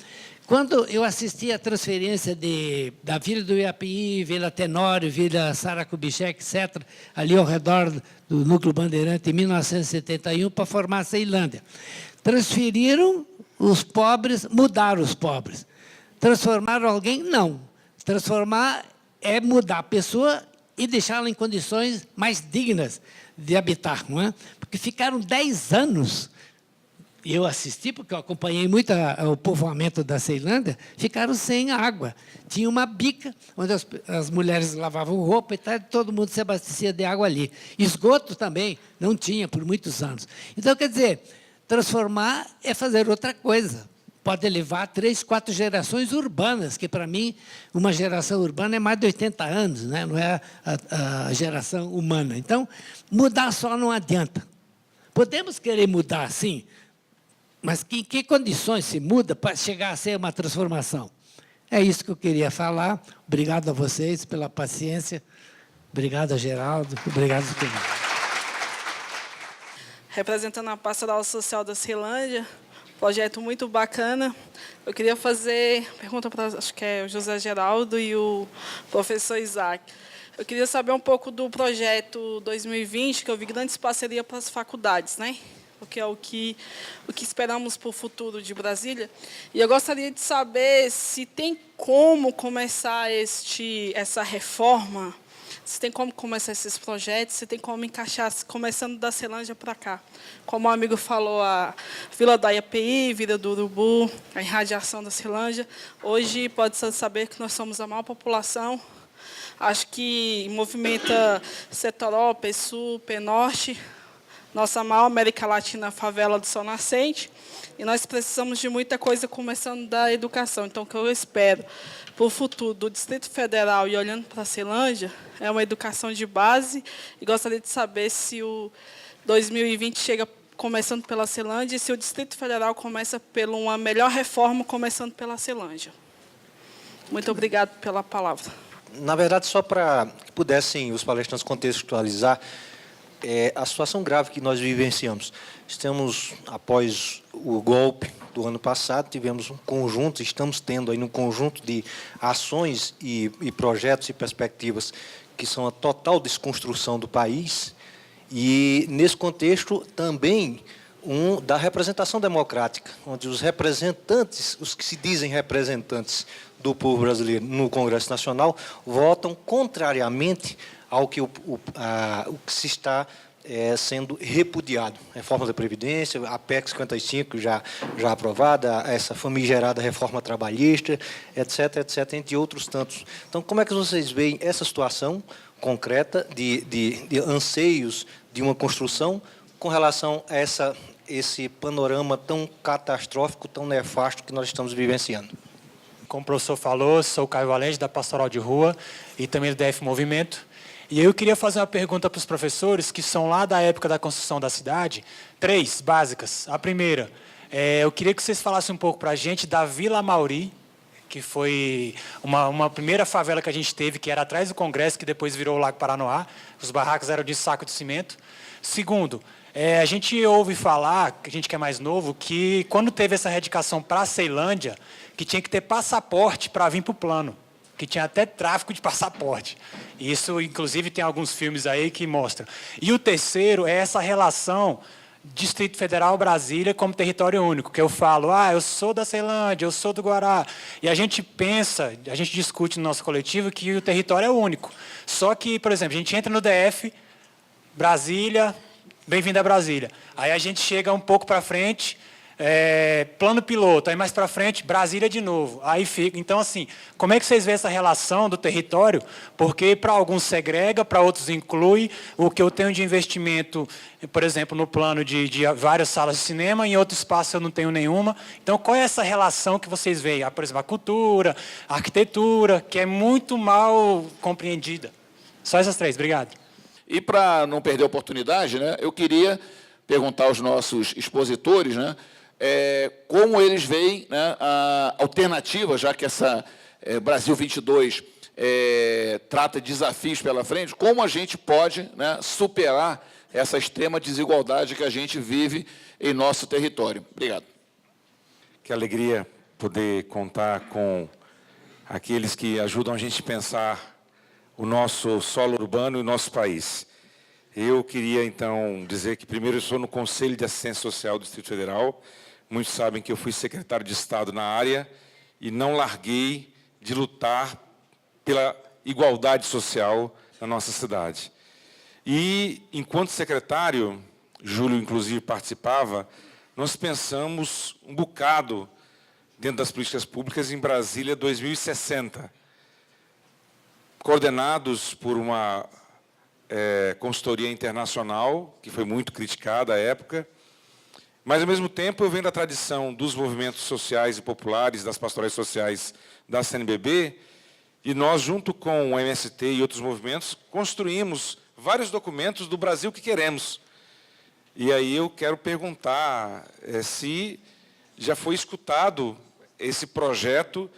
Quando eu assisti à transferência da Vila do Iapi, Vila Tenório, Vila Saracubixé, etc., ali ao redor do Núcleo Bandeirante, em 1971, para formar a Ceilândia. Transferiram os pobres, mudaram os pobres. Transformaram alguém? Não. Transformar é mudar a pessoa e deixá-la em condições mais dignas de habitar, não é? Porque ficaram 10 anos, e eu assisti, porque eu acompanhei muito o povoamento da Ceilândia, ficaram sem água. Tinha uma bica, onde as mulheres lavavam roupa e tal, todo mundo se abastecia de água ali. Esgoto também não tinha por muitos anos. Então, quer dizer, transformar é fazer outra coisa. Pode levar 3, 4 gerações urbanas, que, para mim, uma geração urbana é mais de 80 anos, né? Não é a geração humana. Então, mudar só não adianta. Podemos querer mudar, sim, mas em que condições se muda para chegar a ser uma transformação? É isso que eu queria falar. Obrigado a vocês pela paciência. Obrigado a Geraldo. Obrigado a todos. Representando a Pastoral Social da Ceilândia, projeto muito bacana. Eu queria fazer pergunta para, acho que é o José Geraldo e o professor Isaac. Eu queria saber um pouco do projeto 2020, que eu vi grandes parcerias para as faculdades, né? Porque é o que esperamos para o futuro de Brasília. E eu gostaria de saber se tem como começar essa reforma, se tem como começar esses projetos, se tem como encaixar, começando da Ceilândia para cá. Como o amigo falou, a Vila da IAPI, Vila do Urubu, a irradiação da Ceilândia. Hoje, pode-se saber que nós somos a maior população. Acho que movimenta Setoró, PSul, PNorte, nossa maior América Latina, favela do Sol Nascente. E nós precisamos de muita coisa, começando da educação. Então, o que eu espero para o futuro do Distrito Federal e olhando para a Ceilândia é uma educação de base. E gostaria de saber se o 2020 chega começando pela Ceilândia e se o Distrito Federal começa por uma melhor reforma, começando pela Ceilândia. Muito obrigado pela palavra. Na verdade, só para que pudessem os palestrantes contextualizar a situação grave que nós vivenciamos. Estamos, após o golpe do ano passado, tivemos um conjunto, estamos tendo aí um conjunto de ações e projetos e perspectivas que são a total desconstrução do país, e, nesse contexto, também da representação democrática, onde os representantes, os que se dizem representantes do povo brasileiro no Congresso Nacional, votam contrariamente ao que que se está sendo repudiado. Reforma da Previdência, a PEC 55 já aprovada, essa famigerada reforma trabalhista, etc., etc., entre outros tantos. Então, como é que vocês veem essa situação concreta de anseios de uma construção com relação a esse panorama tão catastrófico, tão nefasto que nós estamos vivenciando? Como o professor falou, sou o Caio Valente, da Pastoral de Rua e também do DF Movimento. E eu queria fazer uma pergunta para os professores que são lá da época da construção da cidade, 3 básicas. A primeira, eu queria que vocês falassem um pouco para a gente da Vila Amauri, que foi uma primeira favela que a gente teve, que era atrás do Congresso, que depois virou o Lago Paranoá. Os barracos eram de saco de cimento. Segundo, a gente ouve falar, a gente que é mais novo, que quando teve essa redicação para a Ceilândia, que tinha que ter passaporte para vir para o plano, que tinha até tráfico de passaporte. Isso, inclusive, tem alguns filmes aí que mostram. E o terceiro é essa relação Distrito Federal-Brasília como território único, que eu falo, eu sou da Ceilândia, eu sou do Guará, e a gente pensa, a gente discute no nosso coletivo que o território é único. Só que, por exemplo, a gente entra no DF, Brasília, bem-vindo a Brasília. Aí a gente chega um pouco para frente, plano piloto, aí mais para frente, Brasília de novo. Aí fica. Então, assim, como é que vocês veem essa relação do território? Porque para alguns segrega, para outros inclui. O que eu tenho de investimento, por exemplo, no plano de várias salas de cinema, em outro espaço eu não tenho nenhuma. Então, qual é essa relação que vocês veem? Por exemplo, a cultura, a arquitetura, que é muito mal compreendida. Só essas 3, obrigado. E para não perder a oportunidade, né, eu queria perguntar aos nossos expositores, né, como eles veem, né, a alternativa, já que essa Brasil 22 trata desafios pela frente, como a gente pode, né, superar essa extrema desigualdade que a gente vive em nosso território. Obrigado. Que alegria poder contar com aqueles que ajudam a gente a pensar o nosso solo urbano e o nosso país. Eu queria, então, dizer que, primeiro, eu sou no Conselho de Assistência Social do Distrito Federal. Muitos sabem que eu fui secretário de Estado na área e não larguei de lutar pela igualdade social na nossa cidade. E, enquanto secretário, Júlio, inclusive, participava, nós pensamos um bocado dentro das políticas públicas em Brasília 2060, coordenados por uma consultoria internacional, que foi muito criticada à época, mas, ao mesmo tempo, eu venho da tradição dos movimentos sociais e populares, das pastorais sociais da CNBB, e nós, junto com o MST e outros movimentos, construímos vários documentos do Brasil que queremos. E aí eu quero perguntar se já foi escutado esse projeto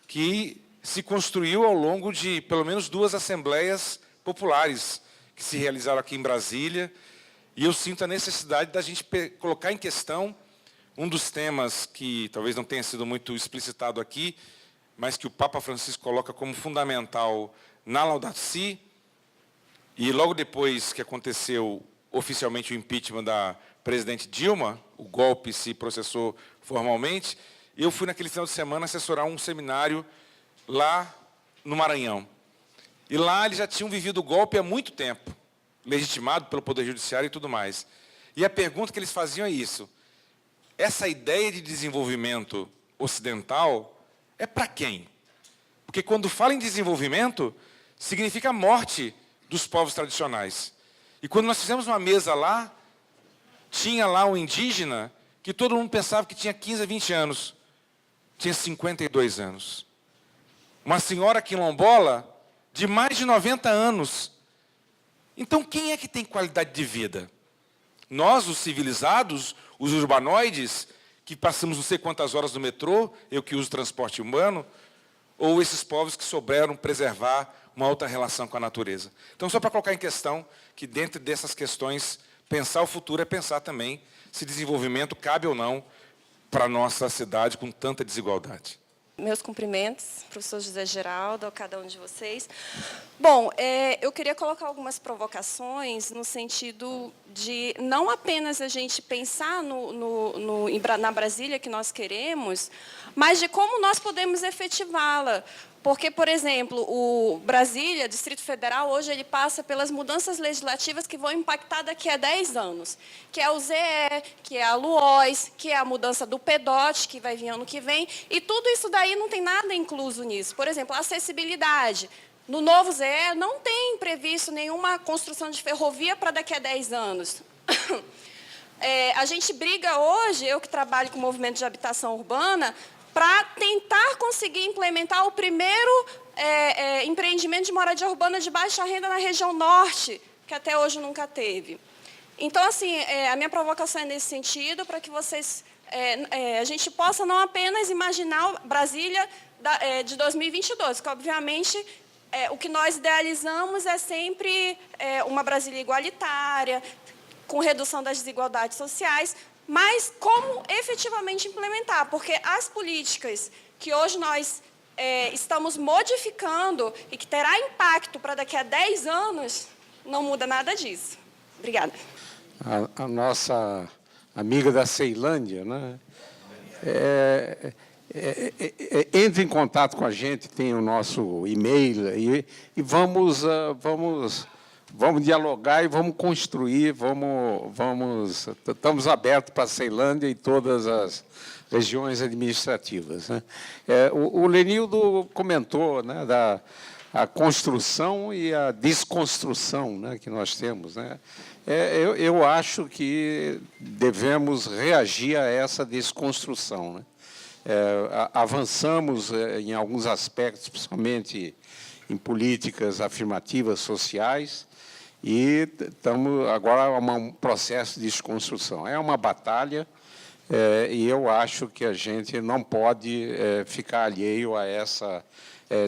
que se construiu ao longo de, pelo menos, 2 assembleias populares que se realizaram aqui em Brasília, e eu sinto a necessidade da gente colocar em questão um dos temas que talvez não tenha sido muito explicitado aqui, mas que o Papa Francisco coloca como fundamental na Laudato Si, e logo depois que aconteceu oficialmente o impeachment da presidente Dilma, o golpe se processou formalmente, eu fui naquele final de semana assessorar um seminário lá no Maranhão. E lá eles já tinham vivido o golpe há muito tempo, legitimado pelo Poder Judiciário e tudo mais. E a pergunta que eles faziam é isso: essa ideia de desenvolvimento ocidental é para quem? Porque quando fala em desenvolvimento, significa a morte dos povos tradicionais. E quando nós fizemos uma mesa lá, tinha lá um indígena que todo mundo pensava que tinha 15 a 20 anos. Tinha 52 anos. Uma senhora quilombola de mais de 90 anos. Então, quem é que tem qualidade de vida? Nós, os civilizados, os urbanoides, que passamos não sei quantas horas no metrô, eu que uso transporte humano, ou esses povos que souberam preservar uma outra relação com a natureza. Então, só para colocar em questão que, dentro dessas questões, pensar o futuro é pensar também se desenvolvimento cabe ou não para a nossa cidade com tanta desigualdade. Meus cumprimentos, professor José Geraldo, a cada um de vocês. Bom, eu queria colocar algumas provocações no sentido de não apenas a gente pensar na Brasília que nós queremos, mas de como nós podemos efetivá-la. Porque, por exemplo, o Brasília, Distrito Federal, hoje ele passa pelas mudanças legislativas que vão impactar daqui a 10 anos, que é o ZE, que é a LUOS, que é a mudança do PEDOT, que vai vir ano que vem, e tudo isso daí não tem nada incluso nisso. Por exemplo, a acessibilidade. No novo ZE não tem previsto nenhuma construção de ferrovia para daqui a 10 anos. A gente briga hoje, eu que trabalho com o movimento de habitação urbana, para tentar conseguir implementar o primeiro empreendimento de moradia urbana de baixa renda na região norte, que até hoje nunca teve. Então, assim, a minha provocação é nesse sentido, para que vocês, a gente possa não apenas imaginar Brasília de 2022, que, obviamente, o que nós idealizamos é sempre uma Brasília igualitária, com redução das desigualdades sociais, mas como efetivamente implementar, porque as políticas que hoje nós estamos modificando e que terá impacto para daqui a 10 anos, não muda nada disso. Obrigada. A nossa amiga da Ceilândia, né, entre em contato com a gente, tem o nosso e-mail, e vamos dialogar e vamos construir, estamos abertos para a Ceilândia e todas as regiões administrativas, né? O Lenildo comentou, né, a construção e a desconstrução, né, que nós temos, né? Eu acho que devemos reagir a essa desconstrução, né? Avançamos em alguns aspectos, principalmente em políticas afirmativas sociais, e estamos agora em um processo de desconstrução. É uma batalha, e eu acho que a gente não pode ficar alheio a essa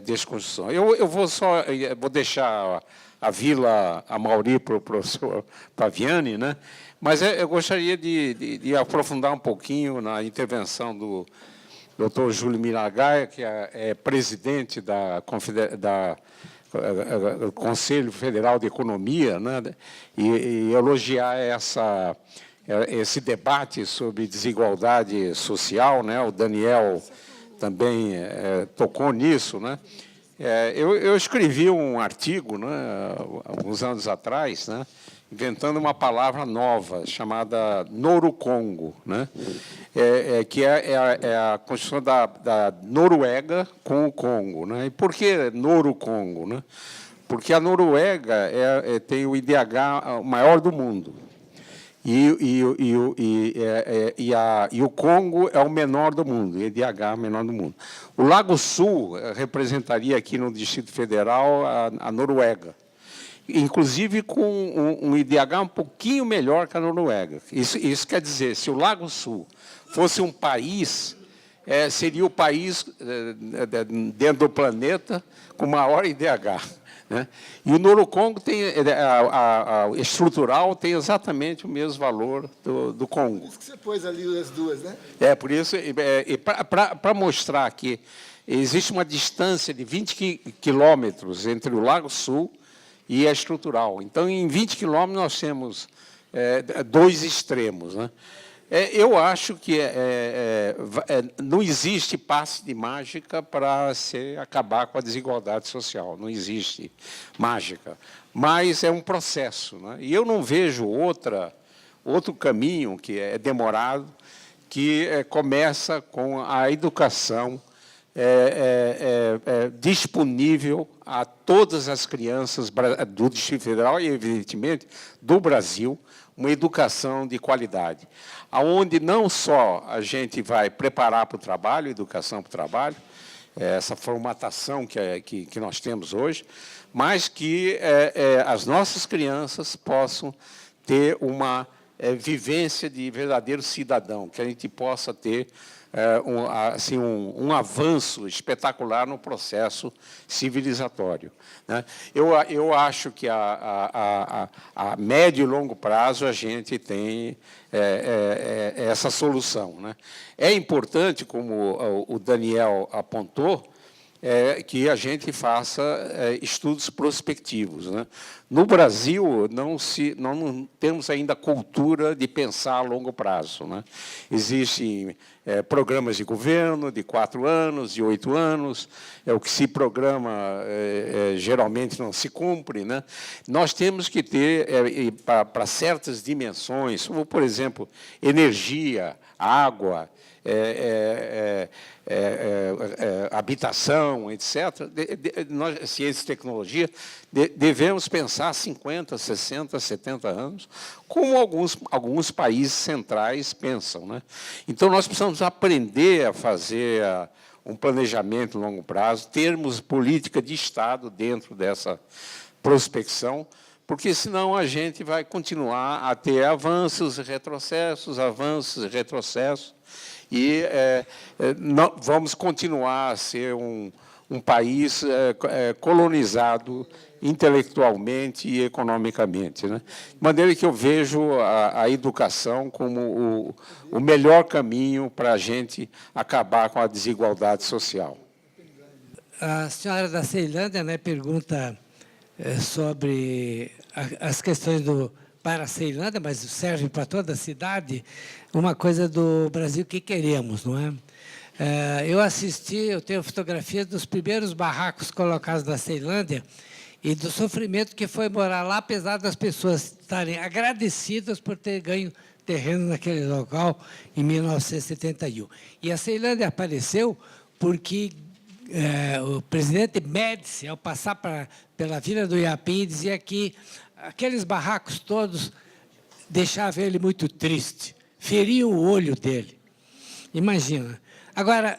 desconstrução. Eu vou deixar a Vila Amauri para o professor Paviani, né? Mas eu gostaria de aprofundar um pouquinho na intervenção do Dr. Júlio Miragaia, que é presidente do Conselho Federal de Economia, né? E elogiar esse debate sobre desigualdade social, né? O Daniel também tocou nisso, né? Eu escrevi um artigo, né, alguns anos atrás, né, inventando uma palavra nova chamada Norucongo, né, que é a construção da Noruega com o Congo, né? E por que Norucongo, né? Porque a Noruega tem o IDH maior do mundo. E o Congo é o menor do mundo, o IDH é o menor do mundo. O Lago Sul representaria aqui no Distrito Federal a Noruega, inclusive com um IDH um pouquinho melhor que a Noruega. Isso quer dizer, se o Lago Sul fosse um país, seria o país dentro do planeta com maior IDH. Né? E o Norucongo tem estrutural tem exatamente o mesmo valor do Congo. Por isso que você pôs ali as duas, né? Por isso, para mostrar que existe uma distância de 20 quilômetros entre o Lago Sul e a estrutural. Então, em 20 quilômetros, nós temos dois extremos, né? Eu acho que não existe passe de mágica para se acabar com a desigualdade social. Não existe mágica. Mas é um processo, né? E eu não vejo outro caminho que é demorado, que começa com a educação disponível a todas as crianças do Distrito Federal e, evidentemente, do Brasil, uma educação de qualidade, aonde não só a gente vai preparar para o trabalho, educação para o trabalho, essa formatação que nós temos hoje, mas que as nossas crianças possam ter uma vivência de verdadeiro cidadão, que a gente possa ter um avanço espetacular no processo civilizatório, né? Eu acho que a médio e longo prazo a gente tem essa solução, né? É importante, como o Daniel apontou, que a gente faça estudos prospectivos, né? No Brasil, não temos ainda a cultura de pensar a longo prazo, né? Existem programas de governo de 4 anos, de 8 anos, o que se programa geralmente não se cumpre, né? Nós temos que ter, para certas dimensões, como, por exemplo, energia, água, habitação, etc., ciência e tecnologia, devemos pensar 50, 60, 70 anos, como alguns países centrais pensam, né? Então, nós precisamos aprender a fazer um planejamento a longo prazo, termos política de Estado dentro dessa prospecção, porque, senão, a gente vai continuar a ter avanços e retrocessos, e vamos continuar a ser um país colonizado intelectualmente e economicamente, né? De maneira que eu vejo a educação como o melhor caminho para a gente acabar com a desigualdade social. A senhora da Ceilândia, né, pergunta sobre as questões para a Ceilândia, mas serve para toda a cidade, uma coisa do Brasil que queremos, não é? Eu tenho fotografias dos primeiros barracos colocados na Ceilândia e do sofrimento que foi morar lá, apesar das pessoas estarem agradecidas por ter ganho terreno naquele local em 1971. E a Ceilândia apareceu porque o presidente Médici, ao passar pela Vila do Iapim, dizia que aqueles barracos todos deixavam ele muito triste, feriam o olho dele. Imagina. Agora,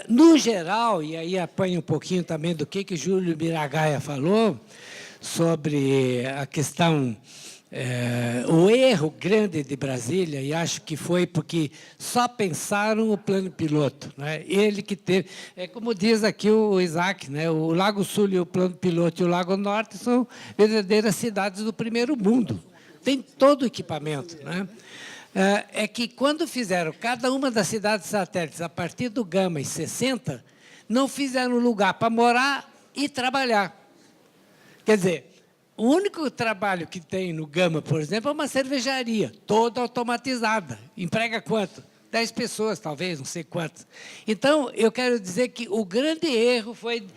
no geral, e aí apanho um pouquinho também do que Júlio Miragaia falou sobre a questão o erro grande de Brasília, e acho que foi porque só pensaram o plano piloto, né? Ele que teve, como diz aqui o Isaac, né? O Lago Sul e o plano piloto e o Lago Norte são verdadeiras cidades do primeiro mundo. Tem todo o equipamento, né? É que quando fizeram cada uma das cidades satélites a partir do Gama em 60, não fizeram lugar para morar e trabalhar. Quer dizer, o único trabalho que tem no Gama, por exemplo, é uma cervejaria, toda automatizada. Emprega quanto? 10 pessoas, talvez, não sei quantas. Então, eu quero dizer que o grande erro foi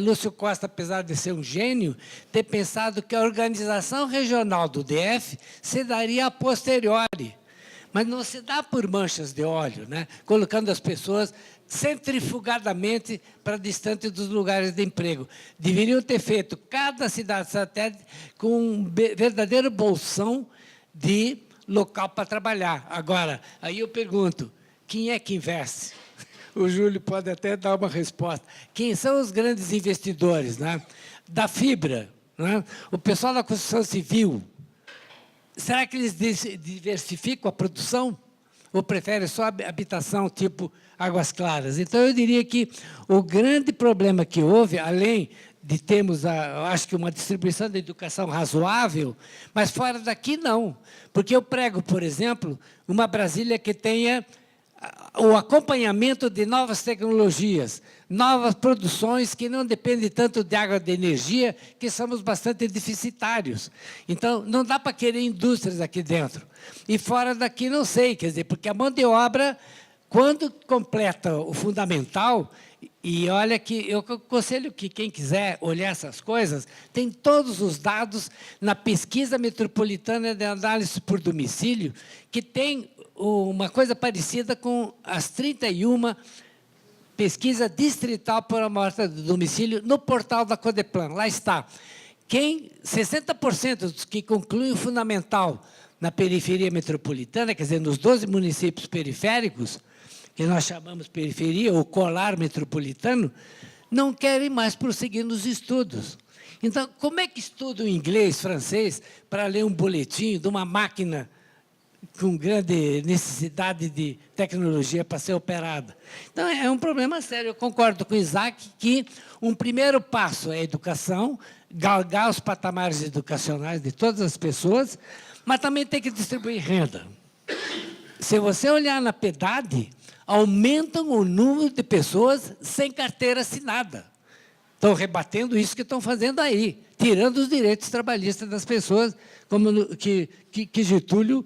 Lúcio Costa, apesar de ser um gênio, ter pensado que a organização regional do DF se daria a posteriori. Mas não se dá por manchas de óleo, né? Colocando as pessoas centrifugadamente para distante dos lugares de emprego. Deveriam ter feito cada cidade satélite com um verdadeiro bolsão de local para trabalhar. Agora, aí eu pergunto, quem é que investe? O Júlio pode até dar uma resposta. Quem são os grandes investidores, né? Da fibra, né? O pessoal da construção civil. Será que eles diversificam a produção? Ou preferem só habitação tipo Águas Claras? Então, eu diria que o grande problema que houve, além de termos, acho que uma distribuição da educação razoável, mas fora daqui não. Porque eu prego, por exemplo, uma Brasília que tenha o acompanhamento de novas tecnologias, novas produções que não dependem tanto de água, de energia, que somos bastante deficitários. Então, não dá para querer indústrias aqui dentro. E fora daqui, não sei, quer dizer, porque a mão de obra, quando completa o fundamental, e olha que eu aconselho que quem quiser olhar essas coisas, tem todos os dados na pesquisa metropolitana de análise por domicílio, que tem uma coisa parecida com as 31 pesquisa distrital por amostra do domicílio no portal da Codeplan. Lá está. 60% dos que concluem o fundamental na periferia metropolitana, quer dizer, nos 12 municípios periféricos, que nós chamamos periferia, ou colar metropolitano, não querem mais prosseguir nos estudos. Então, como é que estudam inglês, francês, para ler um boletim de uma máquina com grande necessidade de tecnologia para ser operada? Então, é um problema sério. Eu concordo com o Isaac que um primeiro passo é a educação, galgar os patamares educacionais de todas as pessoas, mas também tem que distribuir renda. Se você olhar na PEDAD, aumentam o número de pessoas sem carteira assinada. Estão rebatendo isso que estão fazendo aí, tirando os direitos trabalhistas das pessoas, como que Getúlio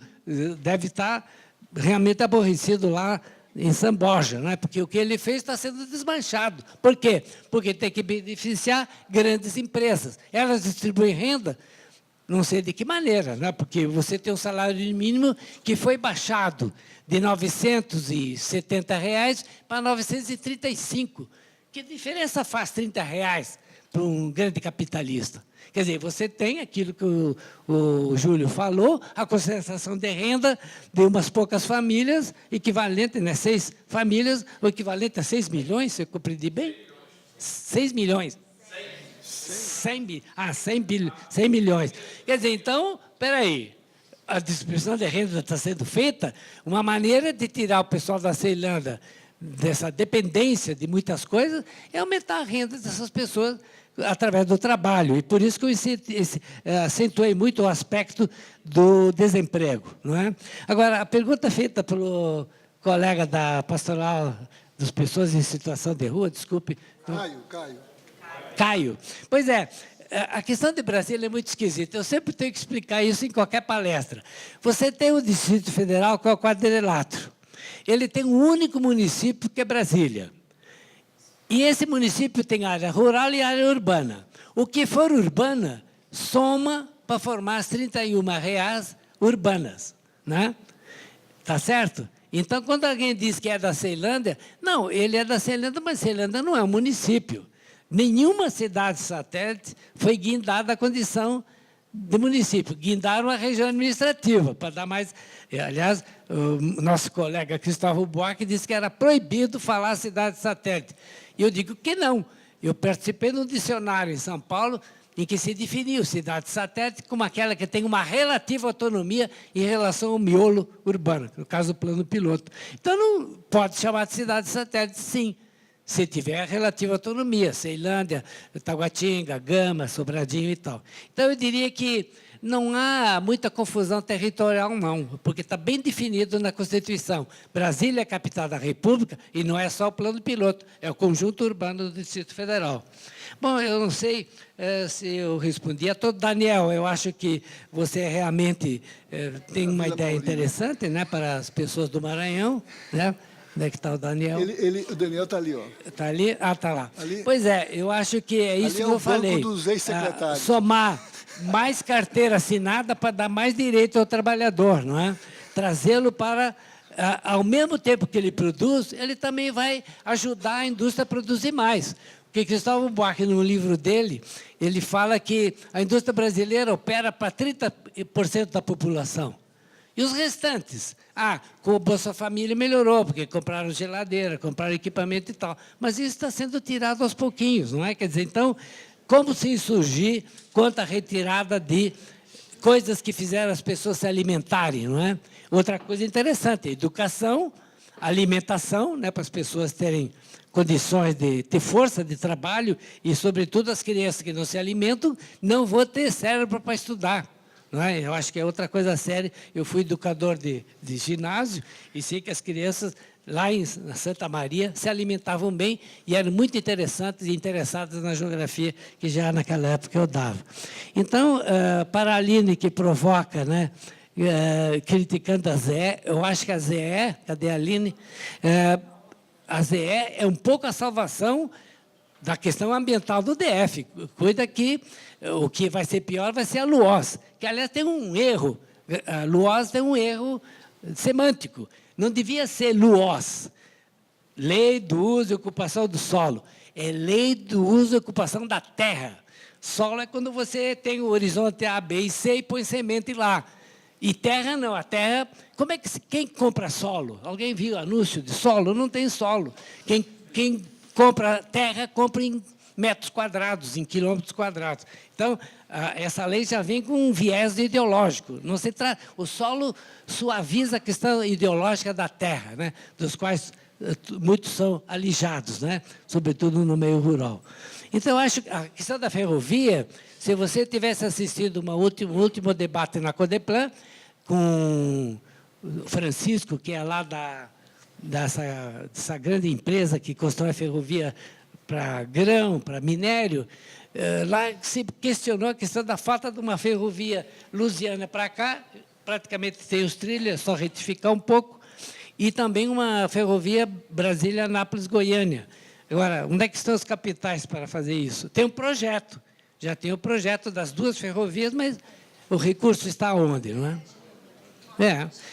deve estar realmente aborrecido lá em São Borja, né? Porque o que ele fez está sendo desmanchado. Por quê? Porque tem que beneficiar grandes empresas. Elas distribuem renda, não sei de que maneira, né? Porque você tem um salário mínimo que foi baixado de R$ 970 para 935. Que diferença faz R$ 30 para um grande capitalista? Quer dizer, você tem aquilo que o Júlio falou, a concentração de renda de umas poucas famílias, equivalente, né, 6 famílias, o equivalente a 6 milhões, se eu compreendi bem? 6 milhões. 100 milhões. Quer dizer, então, espera aí, a distribuição de renda está sendo feita, uma maneira de tirar o pessoal da Ceilândia dessa dependência de muitas coisas é aumentar a renda dessas pessoas através do trabalho. E por isso que eu acentuei muito o aspecto do desemprego. Não é? Agora, a pergunta feita pelo colega da Pastoral das Pessoas em Situação de Rua, desculpe. Caio. Pois é, a questão de Brasília é muito esquisita. Eu sempre tenho que explicar isso em qualquer palestra. Você tem o Distrito Federal, que é o quadrilátero. Ele tem um único município, que é Brasília. E esse município tem área rural e área urbana. O que for urbana, soma para formar as 31 reais urbanas. Né? Tá certo? Então, quando alguém diz que é da Ceilândia, não, ele é da Ceilândia, mas Ceilândia não é um município. Nenhuma cidade satélite foi guindada à condição de município. Guindaram a região administrativa, para dar mais... Aliás, o nosso colega Cristóvão Buarque disse que era proibido falar cidade satélite. E eu digo que não. Eu participei de um dicionário em São Paulo em que se definiu cidade satélite como aquela que tem uma relativa autonomia em relação ao miolo urbano, no caso do plano piloto. Então, não pode chamar de cidade satélite, sim, se tiver relativa autonomia, Ceilândia, Taguatinga, Gama, Sobradinho e tal. Então, eu diria que não há muita confusão territorial, não, porque está bem definido na Constituição. Brasília é a capital da República e não é só o plano piloto, é o conjunto urbano do Distrito Federal. Bom, eu não sei se eu respondi a todo. Daniel, eu acho que você realmente tem uma ideia interessante, né, para as pessoas do Maranhão, né? Onde é que está o Daniel? O Daniel está ali, ó. Está ali? Ah, está lá. Ali, pois é, eu acho que é isso que eu falei. banco dos ex-secretários. Somar mais carteira assinada para dar mais direito ao trabalhador, não é? Trazê-lo para, ao mesmo tempo que ele produz, ele também vai ajudar a indústria a produzir mais. Porque Cristóvão Buarque, no livro dele, ele fala que a indústria brasileira opera para 30% da população. E os restantes? Com o Bolsa Família melhorou, porque compraram geladeira, compraram equipamento e tal. Mas isso está sendo tirado aos pouquinhos, não é? Quer dizer, então, como se insurgir contra a retirada de coisas que fizeram as pessoas se alimentarem, não é? Outra coisa interessante, educação, alimentação, né, para as pessoas terem condições de ter força de trabalho e, sobretudo, as crianças que não se alimentam não vão ter cérebro para estudar. Não é? Eu acho que é outra coisa séria. Eu fui educador de ginásio e sei que as crianças lá na Santa Maria se alimentavam bem e eram muito interessantes e interessadas na geografia que já naquela época eu dava. Então, para a Aline, que provoca, né, criticando a ZE, eu acho que a ZE, cadê a Aline? A ZE é um pouco a salvação da questão ambiental do DF. Cuida que o que vai ser pior vai ser a LUOS, que, aliás, tem um erro. A LUOS tem um erro semântico. Não devia ser LUOS, Lei do Uso e Ocupação do Solo. É Lei do Uso e Ocupação da Terra. Solo é quando você tem o horizonte A, B e C e põe semente lá. E terra não, a terra... Como é que quem compra solo? Alguém viu anúncio de solo? Não tem solo. Quem compra terra, compra em metros quadrados, em quilômetros quadrados. Então, essa lei já vem com um viés ideológico. Não se trata, o solo suaviza a questão ideológica da terra, né, dos quais muitos são alijados, né, sobretudo no meio rural. Então, eu acho que a questão da ferrovia, se você tivesse assistido um último debate na Codeplan, com o Francisco, que é lá dessa grande empresa que constrói ferrovia para grão, para minério, lá se questionou a questão da falta de uma ferrovia lusiana para cá, praticamente tem os trilhos, só retificar um pouco, e também uma ferrovia Brasília-Nápoles-Goiânia. Agora, onde é que estão os capitais para fazer isso? Tem um projeto, já tem o projeto das duas ferrovias, mas o recurso está onde, não é?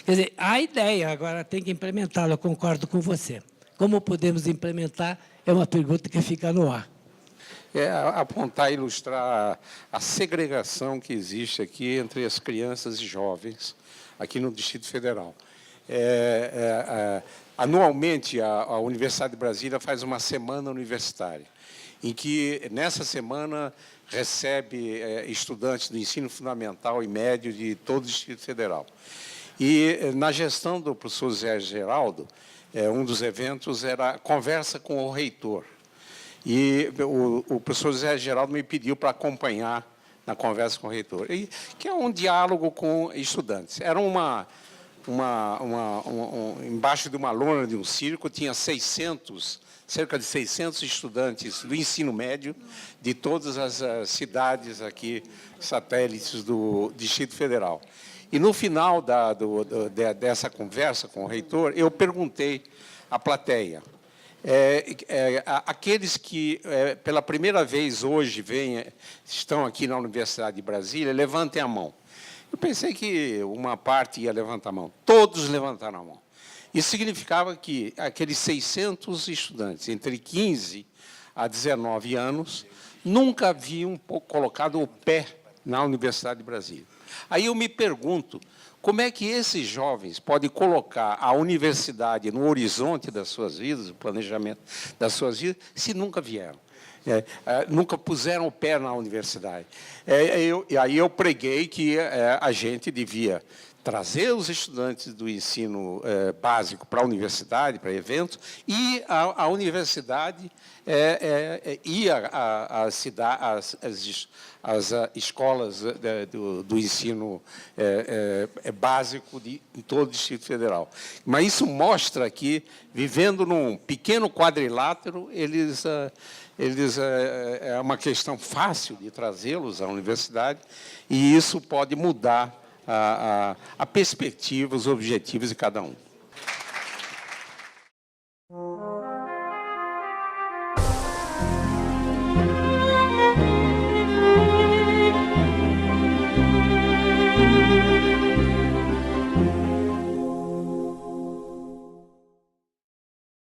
Quer dizer, há ideia, agora tem que implementá-la, eu concordo com você. Como podemos implementar é uma pergunta que fica no ar. Apontar e ilustrar a segregação que existe aqui entre as crianças e jovens aqui no Distrito Federal. Anualmente, a Universidade de Brasília faz uma semana universitária, em que, nessa semana, recebe estudantes do ensino fundamental e médio de todo o Distrito Federal. E, na gestão do professor Zé Geraldo, um dos eventos era a conversa com o reitor. E o professor Zé Geraldo me pediu para acompanhar na conversa com o reitor, que é um diálogo com estudantes. Era embaixo de uma lona de um circo, tinha cerca de 600 estudantes do ensino médio de todas as cidades aqui, satélites do Distrito Federal. E, no final dessa conversa com o reitor, eu perguntei à plateia, aqueles que, pela primeira vez hoje, estão aqui na Universidade de Brasília, levantem a mão. Eu pensei que uma parte ia levantar a mão. Todos levantaram a mão. Isso significava que aqueles 600 estudantes, entre 15 a 19 anos, nunca haviam colocado o pé na Universidade de Brasília. Aí eu me pergunto, como é que esses jovens podem colocar a universidade no horizonte das suas vidas, o planejamento das suas vidas, se nunca vieram? nunca puseram o pé na universidade. E aí eu preguei que a gente devia trazer os estudantes do ensino básico para a universidade, para eventos, e a universidade ia às escolas do ensino básico em todo o Distrito Federal. Mas isso mostra que, vivendo num pequeno quadrilátero, é uma questão fácil de trazê-los à universidade, e isso pode mudar a perspectiva, os objetivos de cada um.